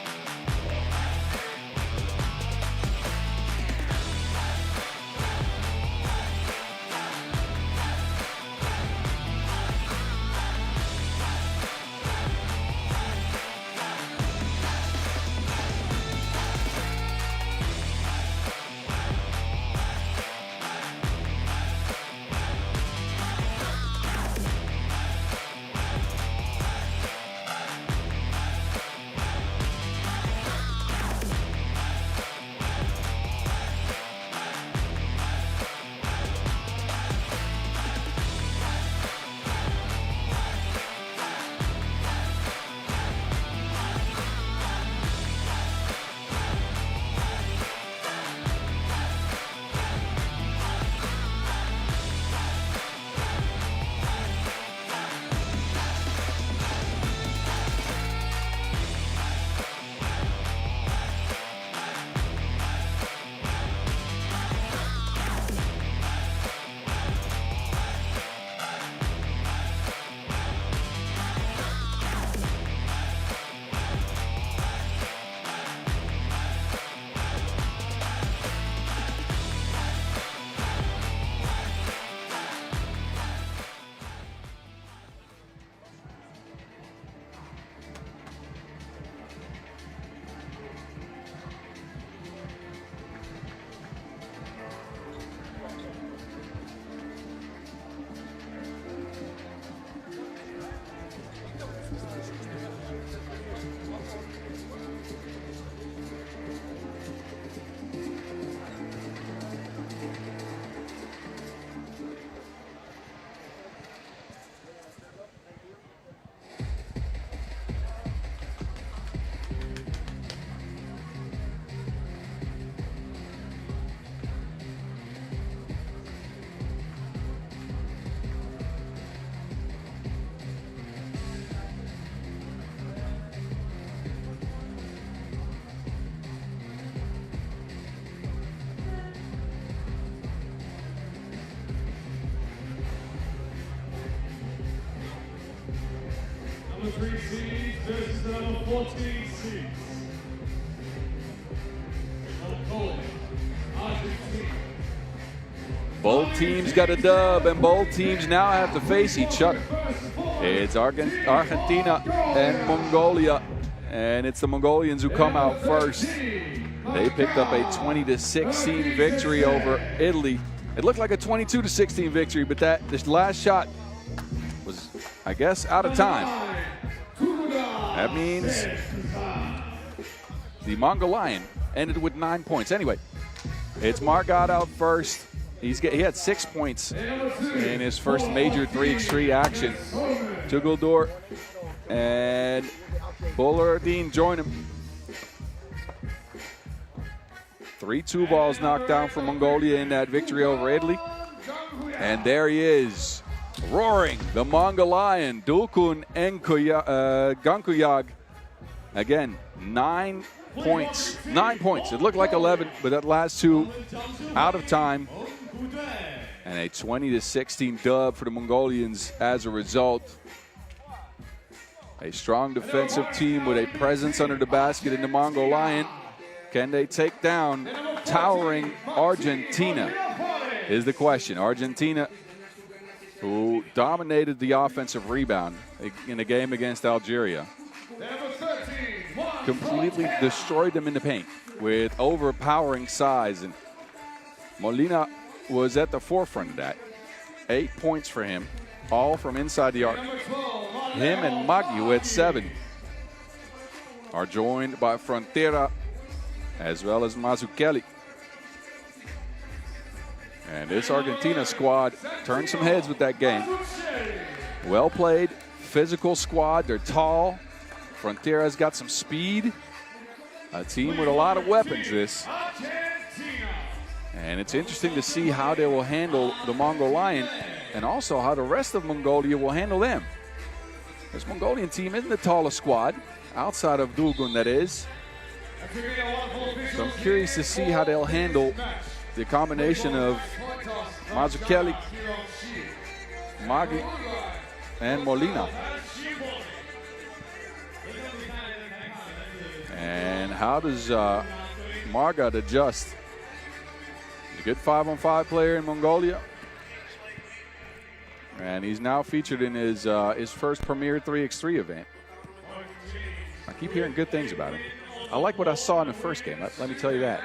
seeds versus the number 14 seeds. Mongolia, Argentina. Both teams got a dub, and both teams now have to face each other. It's Argentina and Mongolia, and it's the Mongolians who come out first. They picked up a 20-16 victory over Italy. It looked like a 22-16 victory, but this last shot was, I guess, out of time. That means the Mongolian ended with 9 points. Anyway, it's Margot out first. He had 6 points in his first major 3x3 action. Tugaldor and Bollardine join him. 3 2-balls knocked down for Mongolia in that victory over Italy. And there he is, roaring, the Mongolian, Dulkun Gankuyag. Again, 9 points. 9 points. It looked like 11, but that last 2 out of time. And a 20-16 dub for the Mongolians as a result. A strong defensive team with a presence under the basket in the Mongolian. Can they take down towering Argentina is the question. Argentina, who dominated the offensive rebound in a game against Algeria, completely destroyed them in the paint with overpowering size. And Molina was at the forefront of that. 8 points for him, all from inside the arc. Him and Maggi, who had 7, are joined by Frontera as well as Mazzucchelli. And this Argentina squad turned some heads with that game. Well played, physical squad. They're tall. Frontera's got some speed. A team with a lot of weapons, this. And it's interesting to see how they will handle the Mongolian and also how the rest of Mongolia will handle them. This Mongolian team isn't the tallest squad, outside of Dulgun, that is. So I'm curious to see how they'll handle the combination of Mazzucchelli, Maggi, and Molina. And how does Margot adjust? He's a good 5-on-5 player in Mongolia. And he's now featured in his first premier 3x3 event. I keep hearing good things about him. I like what I saw in the first game, let me tell you that.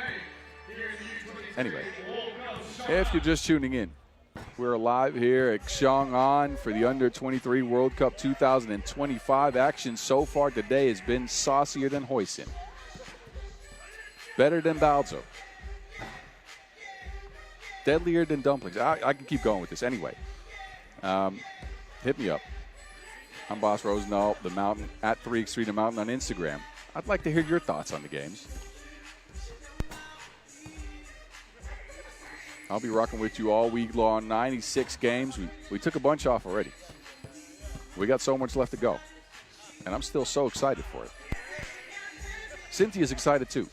Anyway, if you're just tuning in, we're live here at Xiong An for the U23 World Cup 2025. Action so far today has been saucier than hoisin. Better than balzo. Deadlier than dumplings. I can keep going with this. Anyway, hit me up. I'm Boss Rosendahl, The Mountain, at 3x3 The Mountain on Instagram. I'd like to hear your thoughts on the games. I'll be rocking with you all week long. 96 games. We took a bunch off already. We got so much left to go. And I'm still so excited for it. Cynthia's excited too.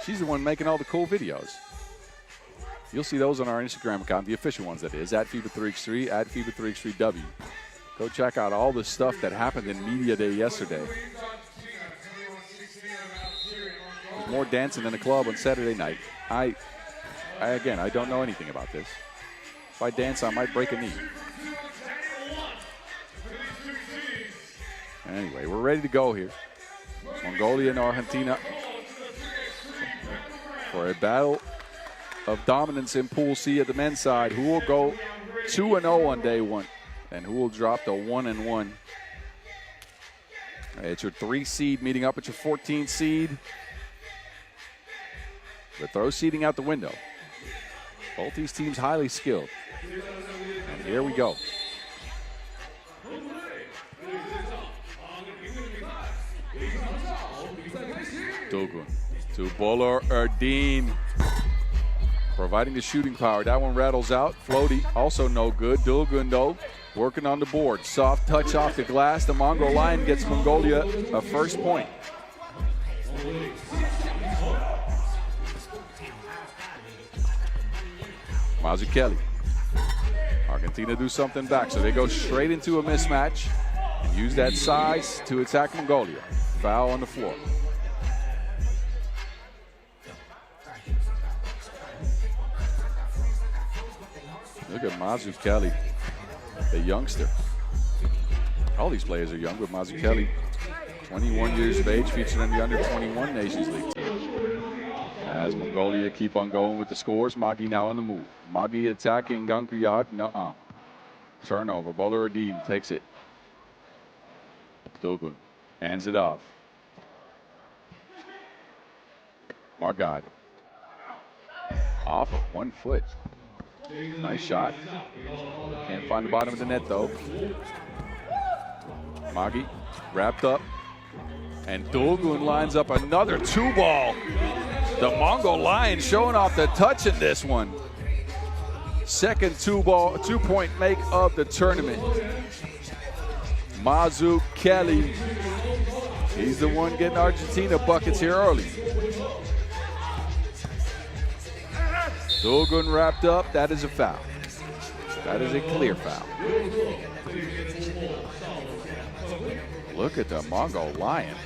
She's the one making all the cool videos. You'll see those on our Instagram account, the official ones that is, at FIBA 3x3, at FIBA 3x3W. Go check out all the stuff that happened in Media Day yesterday. There's more dancing in the club on Saturday night. Again, I don't know anything about this. If I dance, I might break a knee. Anyway, we're ready to go here. Mongolia and Argentina for a battle of dominance in Pool C at the men's side. Who will go 2-0 on day one, and who will drop to 1-1? It's your 3 seed meeting up with your 14 seed. But throw seeding out the window. Both these teams highly skilled. And here we go. Dogun to Bollardine. Providing the shooting power. That one rattles out. Floaty, also no good. Dogun, though, working on the board. Soft touch off the glass. The Mongolian gets Mongolia a first point. Mazzucchelli. Argentina do something back, so they go straight into a mismatch. and use that size to attack Mongolia. Foul on the floor. Look at Mazzucchelli, the youngster. All these players are young, but Mazzucchelli, 21 years of age, featured in the Under-21 Nations League team. As Mongolia keep on going with the scores, Magi now on the move. Magi attacking Gankuyat, nuh-uh. Turnover, Bowler Adin takes it. Dogun hands it off. Margad. Off of 1 foot. Nice shot. Can't find the bottom of the net though. Magi wrapped up. And Dogun lines up another 2-ball. The Mongol Lions showing off the touch in this one. Second 2-point make of the tournament. Mazzucchelli. He's the one getting Argentina buckets here early. Dogun wrapped up. That is a foul. That is a clear foul. Look at the Mongol Lion.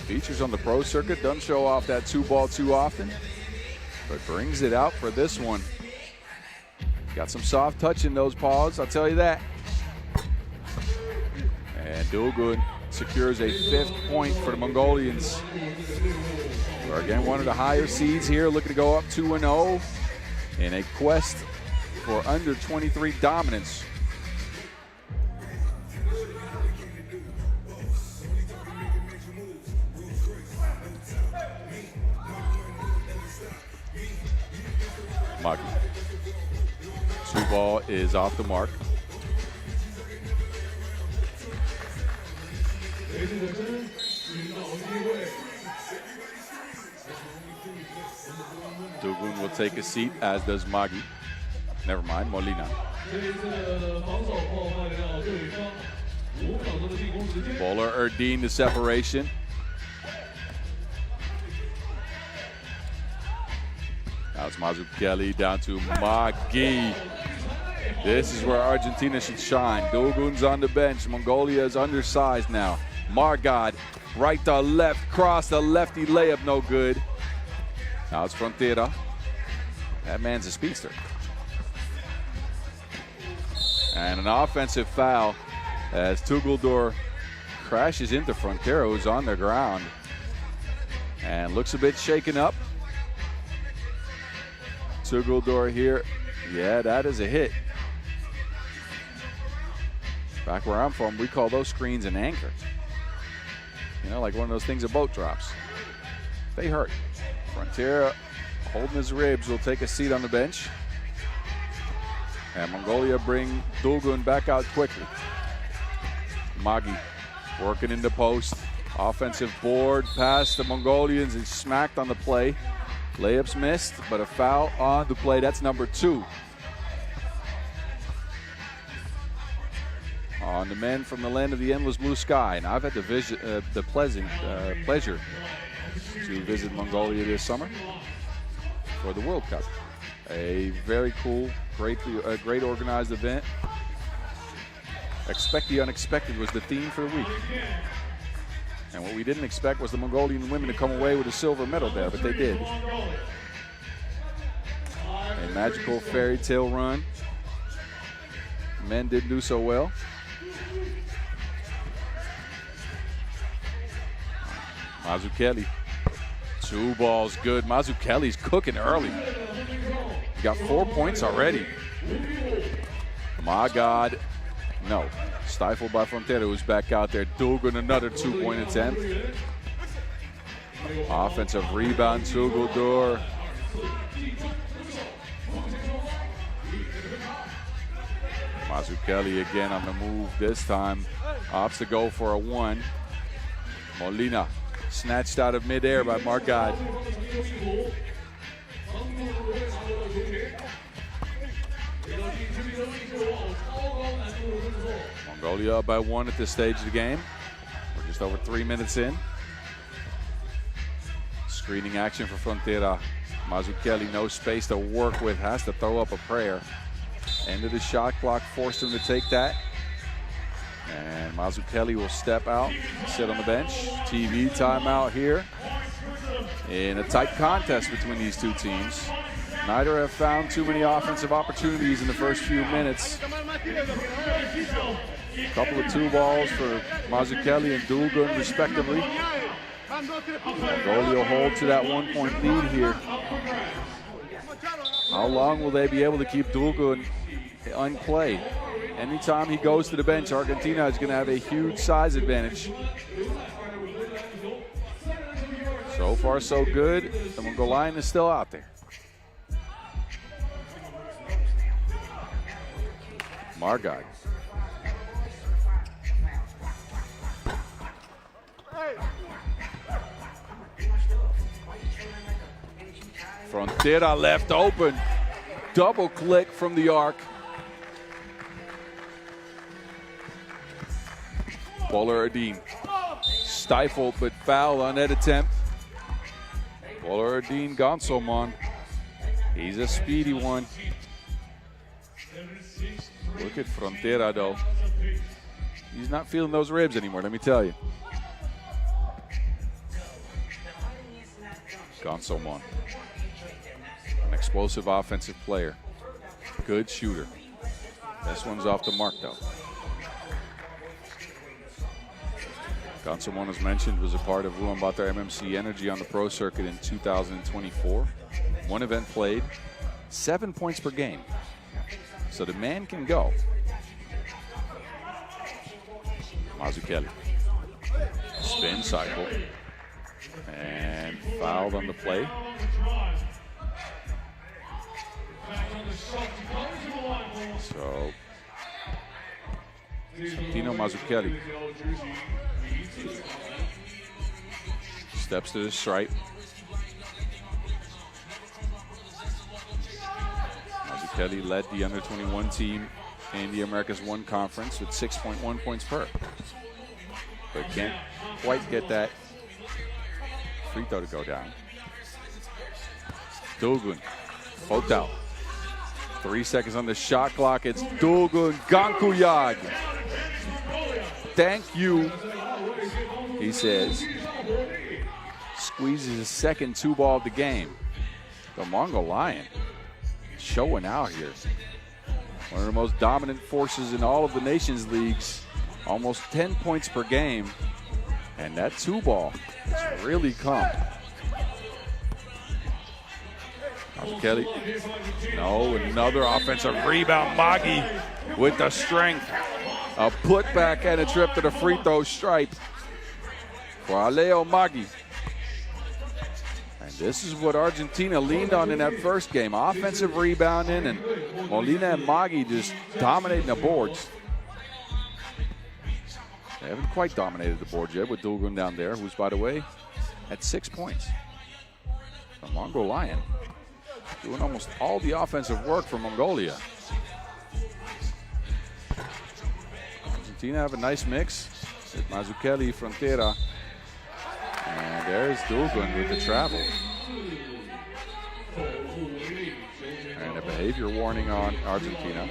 Features on the pro circuit. Doesn't show off that 2-ball too often, but brings it out for this one. Got some soft touch in those paws, I'll tell you that. And Dogun secures a 5th point for the Mongolians. We're again one of the higher seeds here, looking to go up 2-0 in a quest for under-23 dominance. Magi. 2-ball is off the mark. Dogun will take a seat, as does Magi. Never mind, Molina. Bowler Erdine the separation. Now it's Mazzucchelli down to Magi. This is where Argentina should shine. Dogun's on the bench. Mongolia is undersized now. Margad, right to left, cross the lefty layup, no good. Now it's Frontera. That man's a speedster. And an offensive foul as Tugaldor crashes into Frontera, who's on the ground and looks a bit shaken up. Tugaldor here. Yeah, that is a hit. Back where I'm from, we call those screens an anchor. You know, like one of those things a boat drops. They hurt. Frontera holding his ribs will take a seat on the bench. And Mongolia bring Dogun back out quickly. Magi working in the post. Offensive board past the Mongolians. He's smacked on the play. Layups missed, but a foul on the play. That's number 2. On the men from the land of the endless blue sky. And I've had the pleasure to visit Mongolia this summer for the World Cup. A very cool, great organized event. Expect the unexpected was the theme for the week. And what we didn't expect was the Mongolian women to come away with a silver medal there, but they did. A magical fairy tale run. Men didn't do so well. Mazzucchelli. 2 balls good. Mazzucchelli's cooking early. He got 4 points already. My God. No. Stifled by Frontera, who's back out there. Dogun, another 2-point attempt. Offensive rebound, Tugaldor. Mazzucchelli again on the move this time. Opts to go for a 1. Molina snatched out of midair by Margad. Mongolia up by 1 at this stage of the game. We're just over 3 minutes in. Screening action for Frontera. Mazzucchelli, no space to work with, has to throw up a prayer. End of the shot clock, forced him to take that. And Mazzucchelli will step out, sit on the bench. TV timeout here. In a tight contest between these two teams. Neither have found too many offensive opportunities in the first few minutes. A couple of 2 balls for Mazzucchelli and Dulgun, respectively. Mongolia will hold to that 1-point lead here. How long will they be able to keep Dulgun unplayed? Anytime he goes to the bench, Argentina is going to have a huge size advantage. So far, so good. The Mongolian is still out there. Margad. Frontera left open. Double click from the arc. Bowler Erdin stifled but fouled on that attempt. Bowler Erdin Gonsolman. He's a speedy one. Look at Frontera though. He's not feeling those ribs anymore, let me tell you. Gonsolman. An explosive offensive player. Good shooter. This one's off the mark though. Gonsolman, as mentioned, was a part of Ulaanbaatar MMC Energy on the pro circuit in 2024. 1 event played, 7 points per game. So the man can go. Mazzucchelli. Spin cycle. And fouled on the play. So, Tino Mazzucchelli steps to the stripe. Mazzucchelli led the under-21 team in the Americas 1 conference with 6.1 points per. But can't quite get that free throw to go down. Dulgun, poked out. 3 seconds on the shot clock. It's Dulgun Gankuyag. Thank you, he says. Squeezes his second 2-ball of the game. The Mongolian showing out here. One of the most dominant forces in all of the Nations Leagues. Almost 10 points per game. And that 2-ball has really come. Kelly. No, another offensive rebound. Magi with the strength. A putback and a trip to the free throw stripe for Aleo Magi. And this is what Argentina leaned on in that first game. Offensive rebounding, and Molina and Magi just dominating the boards. They haven't quite dominated the board yet with Dulgun down there, who's, by the way, at 6 points. The Mongolian doing almost all the offensive work for Mongolia. Argentina have a nice mix with Mazzucchelli, Frontera, and there's Dulgun with the travel. And a behavior warning on Argentina.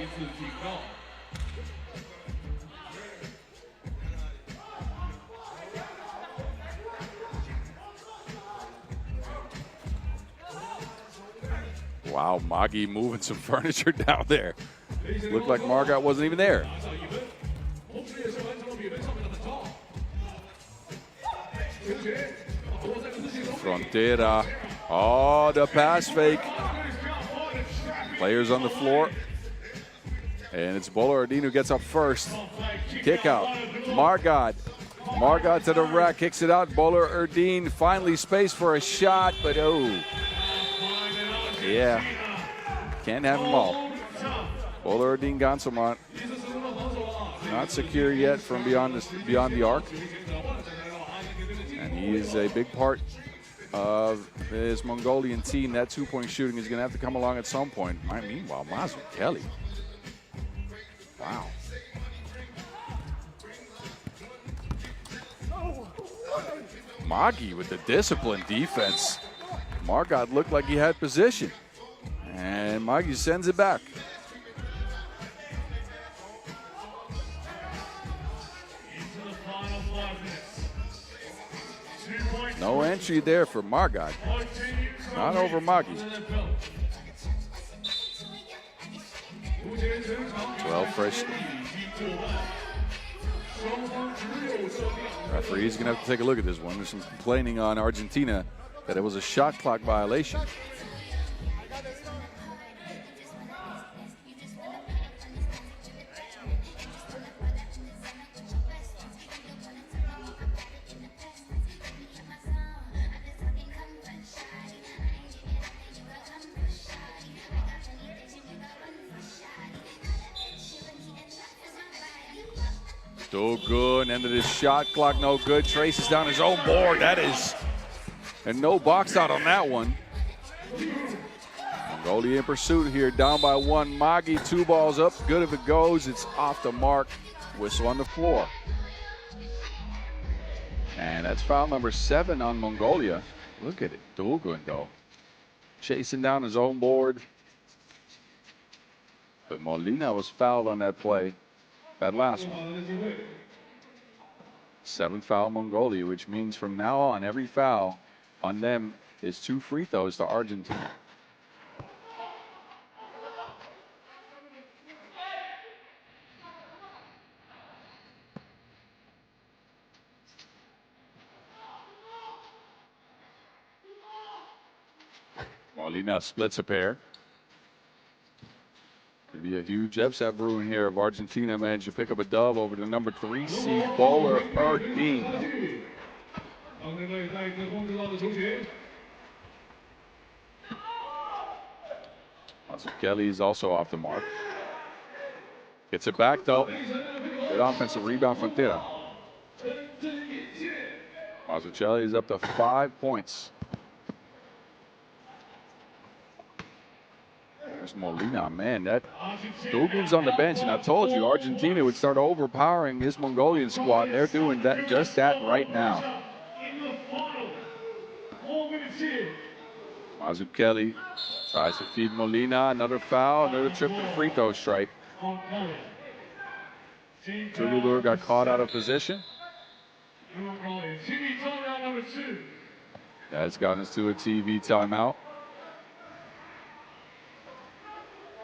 Wow, Magi moving some furniture down there. Looked like Margot wasn't even there. Frontera. Oh, the pass fake. Players on the floor. And it's Bowler Erdin who gets up first. Kick out. Margot. Margot to the rack, kicks it out. Bowler Erdin finally space for a shot, but oh. Yeah, can't have them all. Bowler Erdin Gonsolman not secure yet from beyond the arc. And he is a big part of his Mongolian team. That 2-point shooting is going to have to come along at some point. Meanwhile, Mazzucchelli. Wow. Magi with the disciplined defense. Margot looked like he had position. And Magi sends it back. 5 minutes. 2 points. No entry there for Margot. Not over Magi. 12 fresh. Referee's going to have to take a look at this one. There's some complaining on Argentina that it was a shot clock violation. Still good. End of this shot clock, no good. Traces down his own board. That is, and no box out on that one. Mongolia in pursuit here, down by 1. Magi, 2 balls up. Good if it goes. It's off the mark. Whistle on the floor. And that's foul number 7 on Mongolia. Look at it. Dulgun though, chasing down his own board. But Molina was fouled on that play. That last one. 7th foul Mongolia, which means from now on, every foul on them is 2 free throws to Argentina. Molina splits a pair. Could be a huge upset brewing here if Argentina managed to pick up a dub over the number 3 seed bowler Erdine. Kelly is also off the mark. Gets it back though. Good offensive rebound from Tira. Mazzucchelli is up to 5 points. There's Molina, man. That Dugan's on the bench, and I told you Argentina would start overpowering this Mongolian squad. They're doing that, just that right now. Mazzucchelli tries to feed Molina. Another foul, another trip to the free throw stripe. Tugalur got caught out of position. That's gotten us to a TV timeout.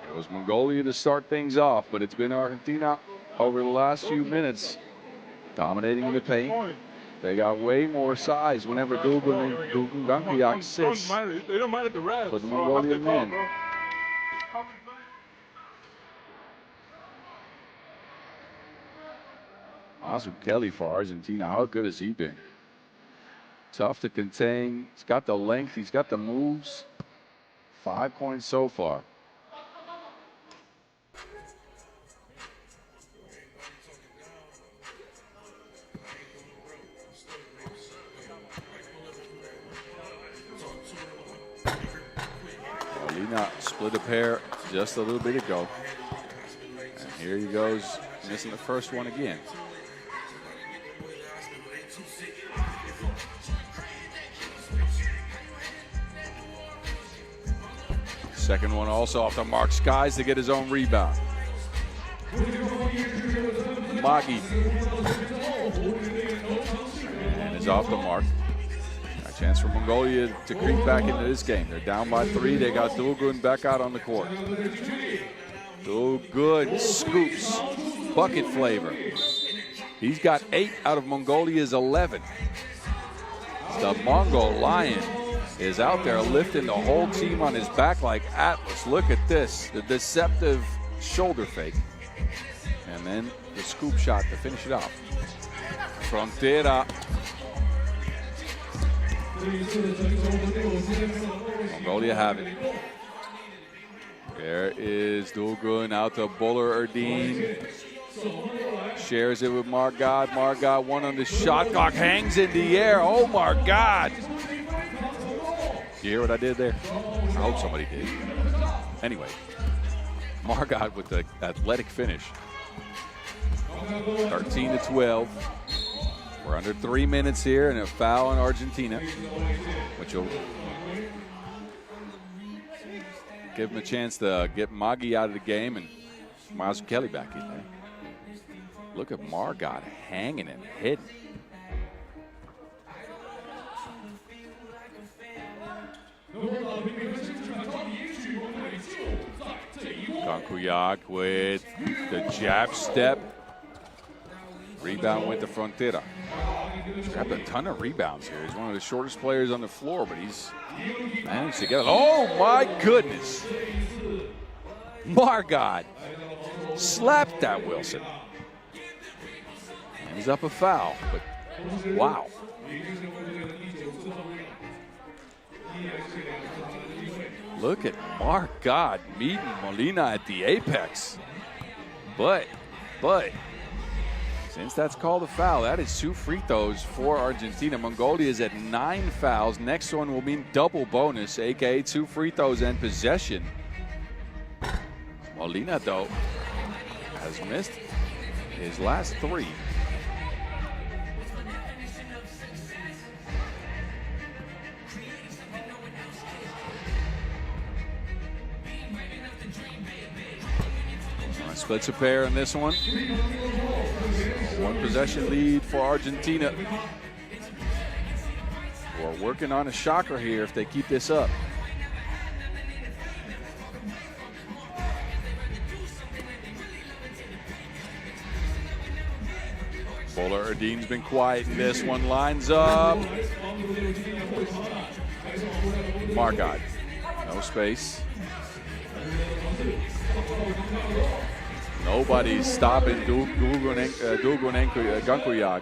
It was Mongolia to start things off, but it's been Argentina over the last few minutes dominating in the paint. They got way more size whenever Dugan and Gankiak sits. They don't mind at the refs. For the Mongolian men. Mazzucchelli for Argentina, how good has he been? Tough to contain. He's got the length, he's got the moves. 5 points so far. Molina split a pair just a little bit ago. And here he goes, missing the first one again. Second one also off the mark. Skies to get his own rebound. Magi. And is off the mark. A chance for Mongolia to creep back into this game. They're down by 3. They got Dulgun back out on the court. Dulgun scoops. Bucket flavor. He's got 8 out of Mongolia's 11. The Mongol Lion is out there lifting the whole team on his back like Atlas. Look at this, the deceptive shoulder fake. And then the scoop shot to finish it off. Frontera. Mongolia have it. There is Dulgun out to Bowler Erdine. Shares it with Margot. Margot one on the shot clock, hangs in the air. Oh my God. You hear what I did there? I hope somebody did. Anyway, Margot with the athletic finish. 13-12. We're under 3 minutes here and a foul on Argentina, which will give him a chance to get Magi out of the game and Mazzucchelli back in there. Look at Margot hanging and hitting. Gankuyag with the jab step. Rebound with the Frontera. He's grabbed a ton of rebounds here. He's one of the shortest players on the floor, but he's managed to get it. Oh my goodness. Margot slapped that Wilson. Ends up a foul, but wow. Look at Margot meeting Molina at the apex. But, since that's called a foul, that is 2 free throws for Argentina. Mongolia is at 9 fouls. Next one will mean double bonus, aka 2 free throws and possession. Molina, though, has missed his last 3. Splits a pair in this one. 1 possession lead for Argentina. We're working on a shocker here if they keep this up. Bowler Erdeen's been quiet in this one. Lines up. Margot. No space. Nobody's stopping Gankuyag.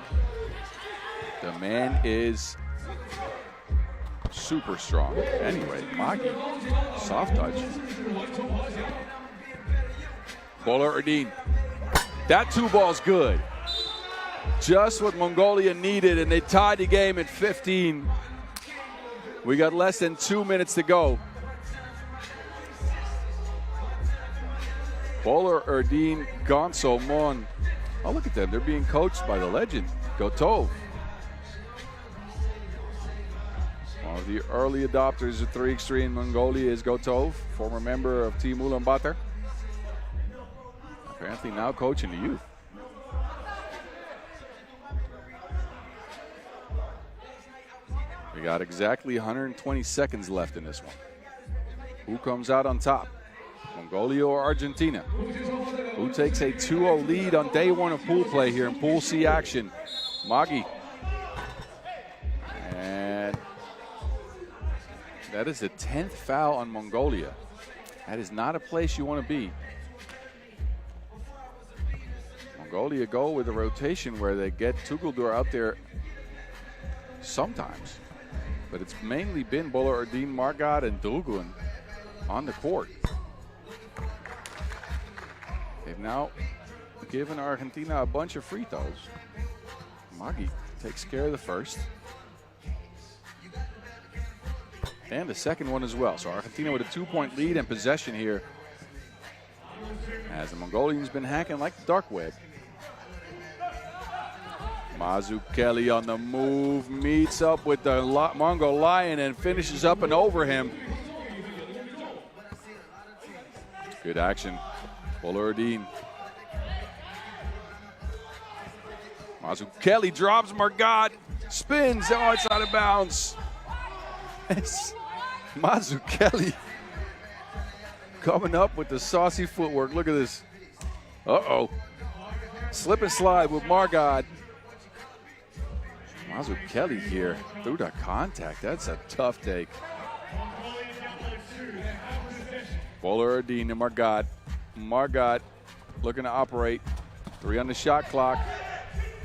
The man is super strong. Anyway, Maki, soft touch. Bowler Erdeen. That 2 ball's good. Just what Mongolia needed, and they tied the game at 15. We got less than 2 minutes to go. Bowler Erdeen, Gonzo, Mon. Oh, look at them. They're being coached by the legend, Gotov. One of the early adopters of 3x3 in Mongolia is Gotov, former member of Team Ulaanbaatar. Apparently now coaching the youth. We got exactly 120 seconds left in this one. Who comes out on top? Mongolia or Argentina? Who takes a 2-0 lead on day 1 of pool play here in Pool C action? Magi. And that is the 10th foul on Mongolia. That is not a place you want to be. Mongolia go with a rotation where they get Tuguldur out there sometimes. But it's mainly been Bowler Erdeen, Margot, and Dulgun on the court. They've now given Argentina a bunch of free throws. Magi takes care of the first. And the second one as well. So Argentina with a 2-point lead and possession here. As the Mongolians been hacking like the dark web. Mazzucchelli on the move, meets up with the Mongol Lion and finishes up and over him. Good action. Bowler Erdeen. Mazzucchelli drops Margot, spins, oh, it's out of bounds. Mazzucchelli coming up with the saucy footwork. Look at this. Uh-oh. Slip and slide with Margot. Mazzucchelli here through the contact. That's a tough take. Bowler Erdeen and Margot. Margot looking to operate. 3 on the shot clock.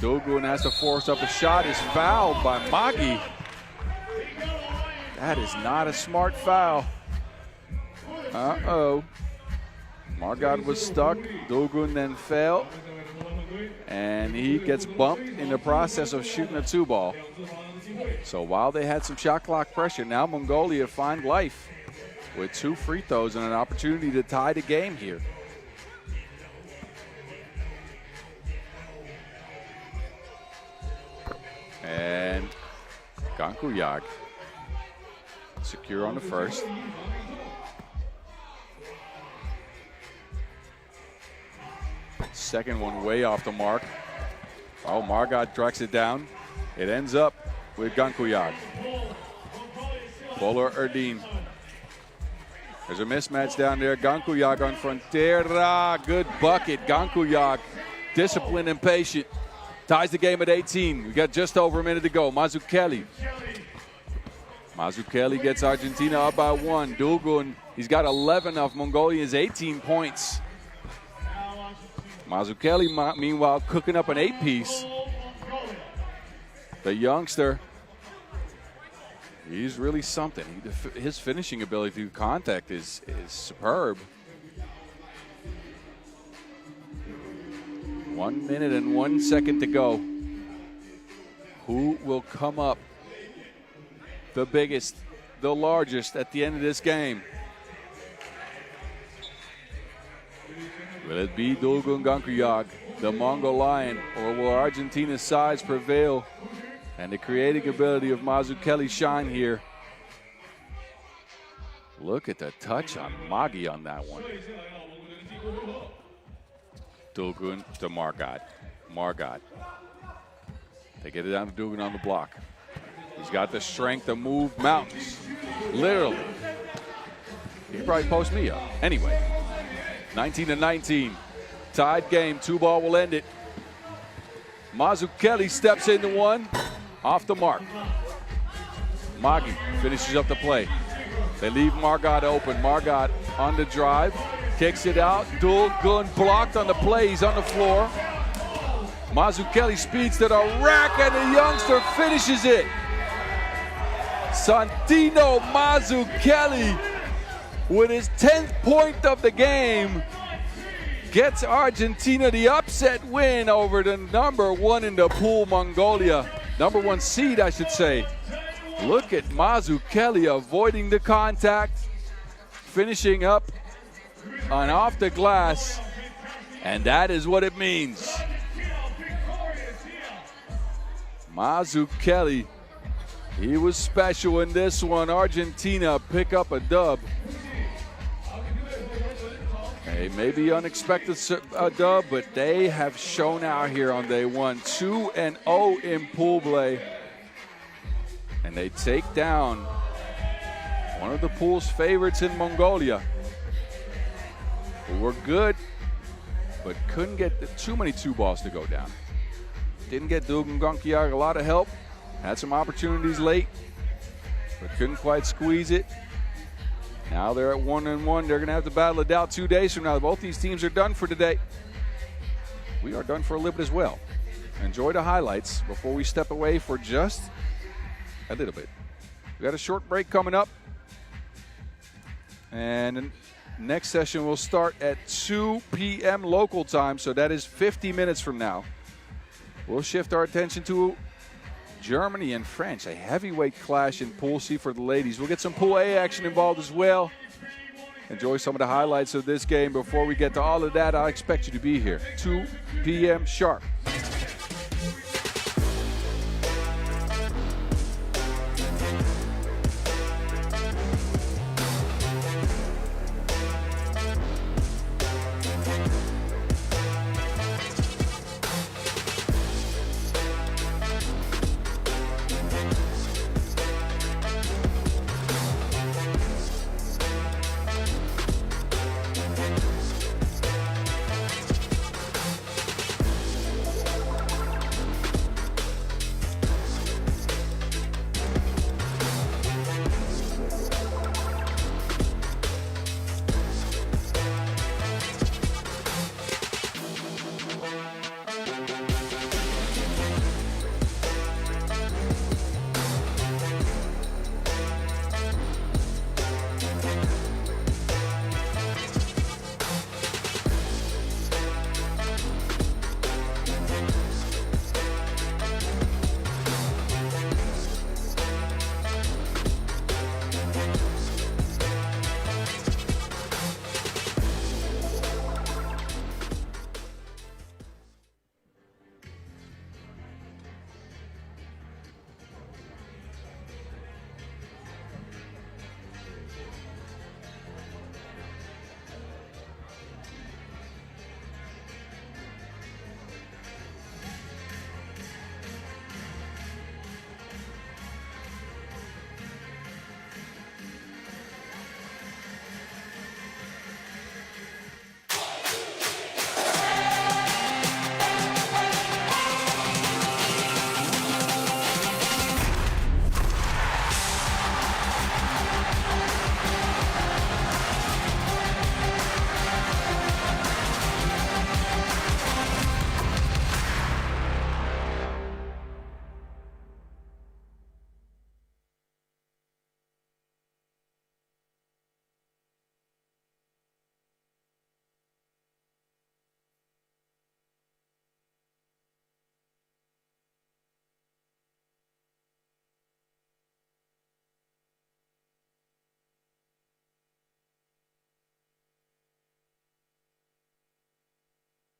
Dulgun has to force up a shot. Is fouled by Magi. That is not a smart foul. Uh-oh. Margot was stuck. Dulgun then fell. And he gets bumped in the process of shooting a 2-ball. So while they had some shot clock pressure, now Mongolia find life with 2 free throws and an opportunity to tie the game here. And Gankuyag secure on the first. Second one way off the mark. Oh, Margot tracks it down. It ends up with Gankuyag. Bowler Erdeen. There's a mismatch down there. Gankuyag on Frontera. Good bucket. Gankuyag, disciplined and patient. Ties the game at 18. We got just over a minute to go. Mazzucchelli. Mazzucchelli gets Argentina up by 1. Dulgun, he's got 11 of Mongolia's 18 points. Mazzucchelli, meanwhile, cooking up an 8-piece. The youngster, he's really something. His finishing ability through contact is superb. 1 minute and 1 second to go. Who will come up the biggest, the largest at the end of this game? Will it be Dulgun Gankuyag, the Mongol Lion, or will Argentina's size prevail and the creating ability of Mazzucchelli shine here? Look at the touch on Magi on that one. Dulgun to Margot. Margot. They get it down to Dulgun on the block. He's got the strength to move mountains. Literally. He could probably post me up. Anyway, 19-19. Tied game. 2-ball will end it. Mazzucchelli steps into one. Off the mark. Magi finishes up the play. They leave Margot open. Margot on the drive. Kicks it out. Dulgun blocked on the play. He's on the floor. Mazzucchelli speeds to the rack, and the youngster finishes it. Santino Mazzucchelli, with his 10th point of the game, gets Argentina the upset win over the number 1 in the pool, Mongolia. Number 1 seed, I should say. Look at Mazzucchelli avoiding the contact, finishing up on off the glass, and that is what it means. Mazzucchelli, he was special in this one. Argentina pick up a dub. A maybe unexpected dub, but they have shown out here on day 1. 2-0 in pool play. And they take down one of the pool's favorites in Mongolia, who were good, but couldn't get too many 2-balls to go down. Didn't get Dulgun Gankuyag a lot of help. Had some opportunities late, but couldn't quite squeeze it. Now they're at 1-1. They're going to have to battle it out 2 days from now. Both these teams are done for today. We are done for a little bit as well. Enjoy the highlights before we step away for just a little bit. We got a short break coming up. And the next session will start at 2 p.m. local time, so that is 50 minutes from now. We'll shift our attention to Germany and France, a heavyweight clash in Pool C for the ladies. We'll get some Pool A action involved as well. Enjoy some of the highlights of this game. Before we get to all of that, I expect you to be here. 2 p.m. sharp.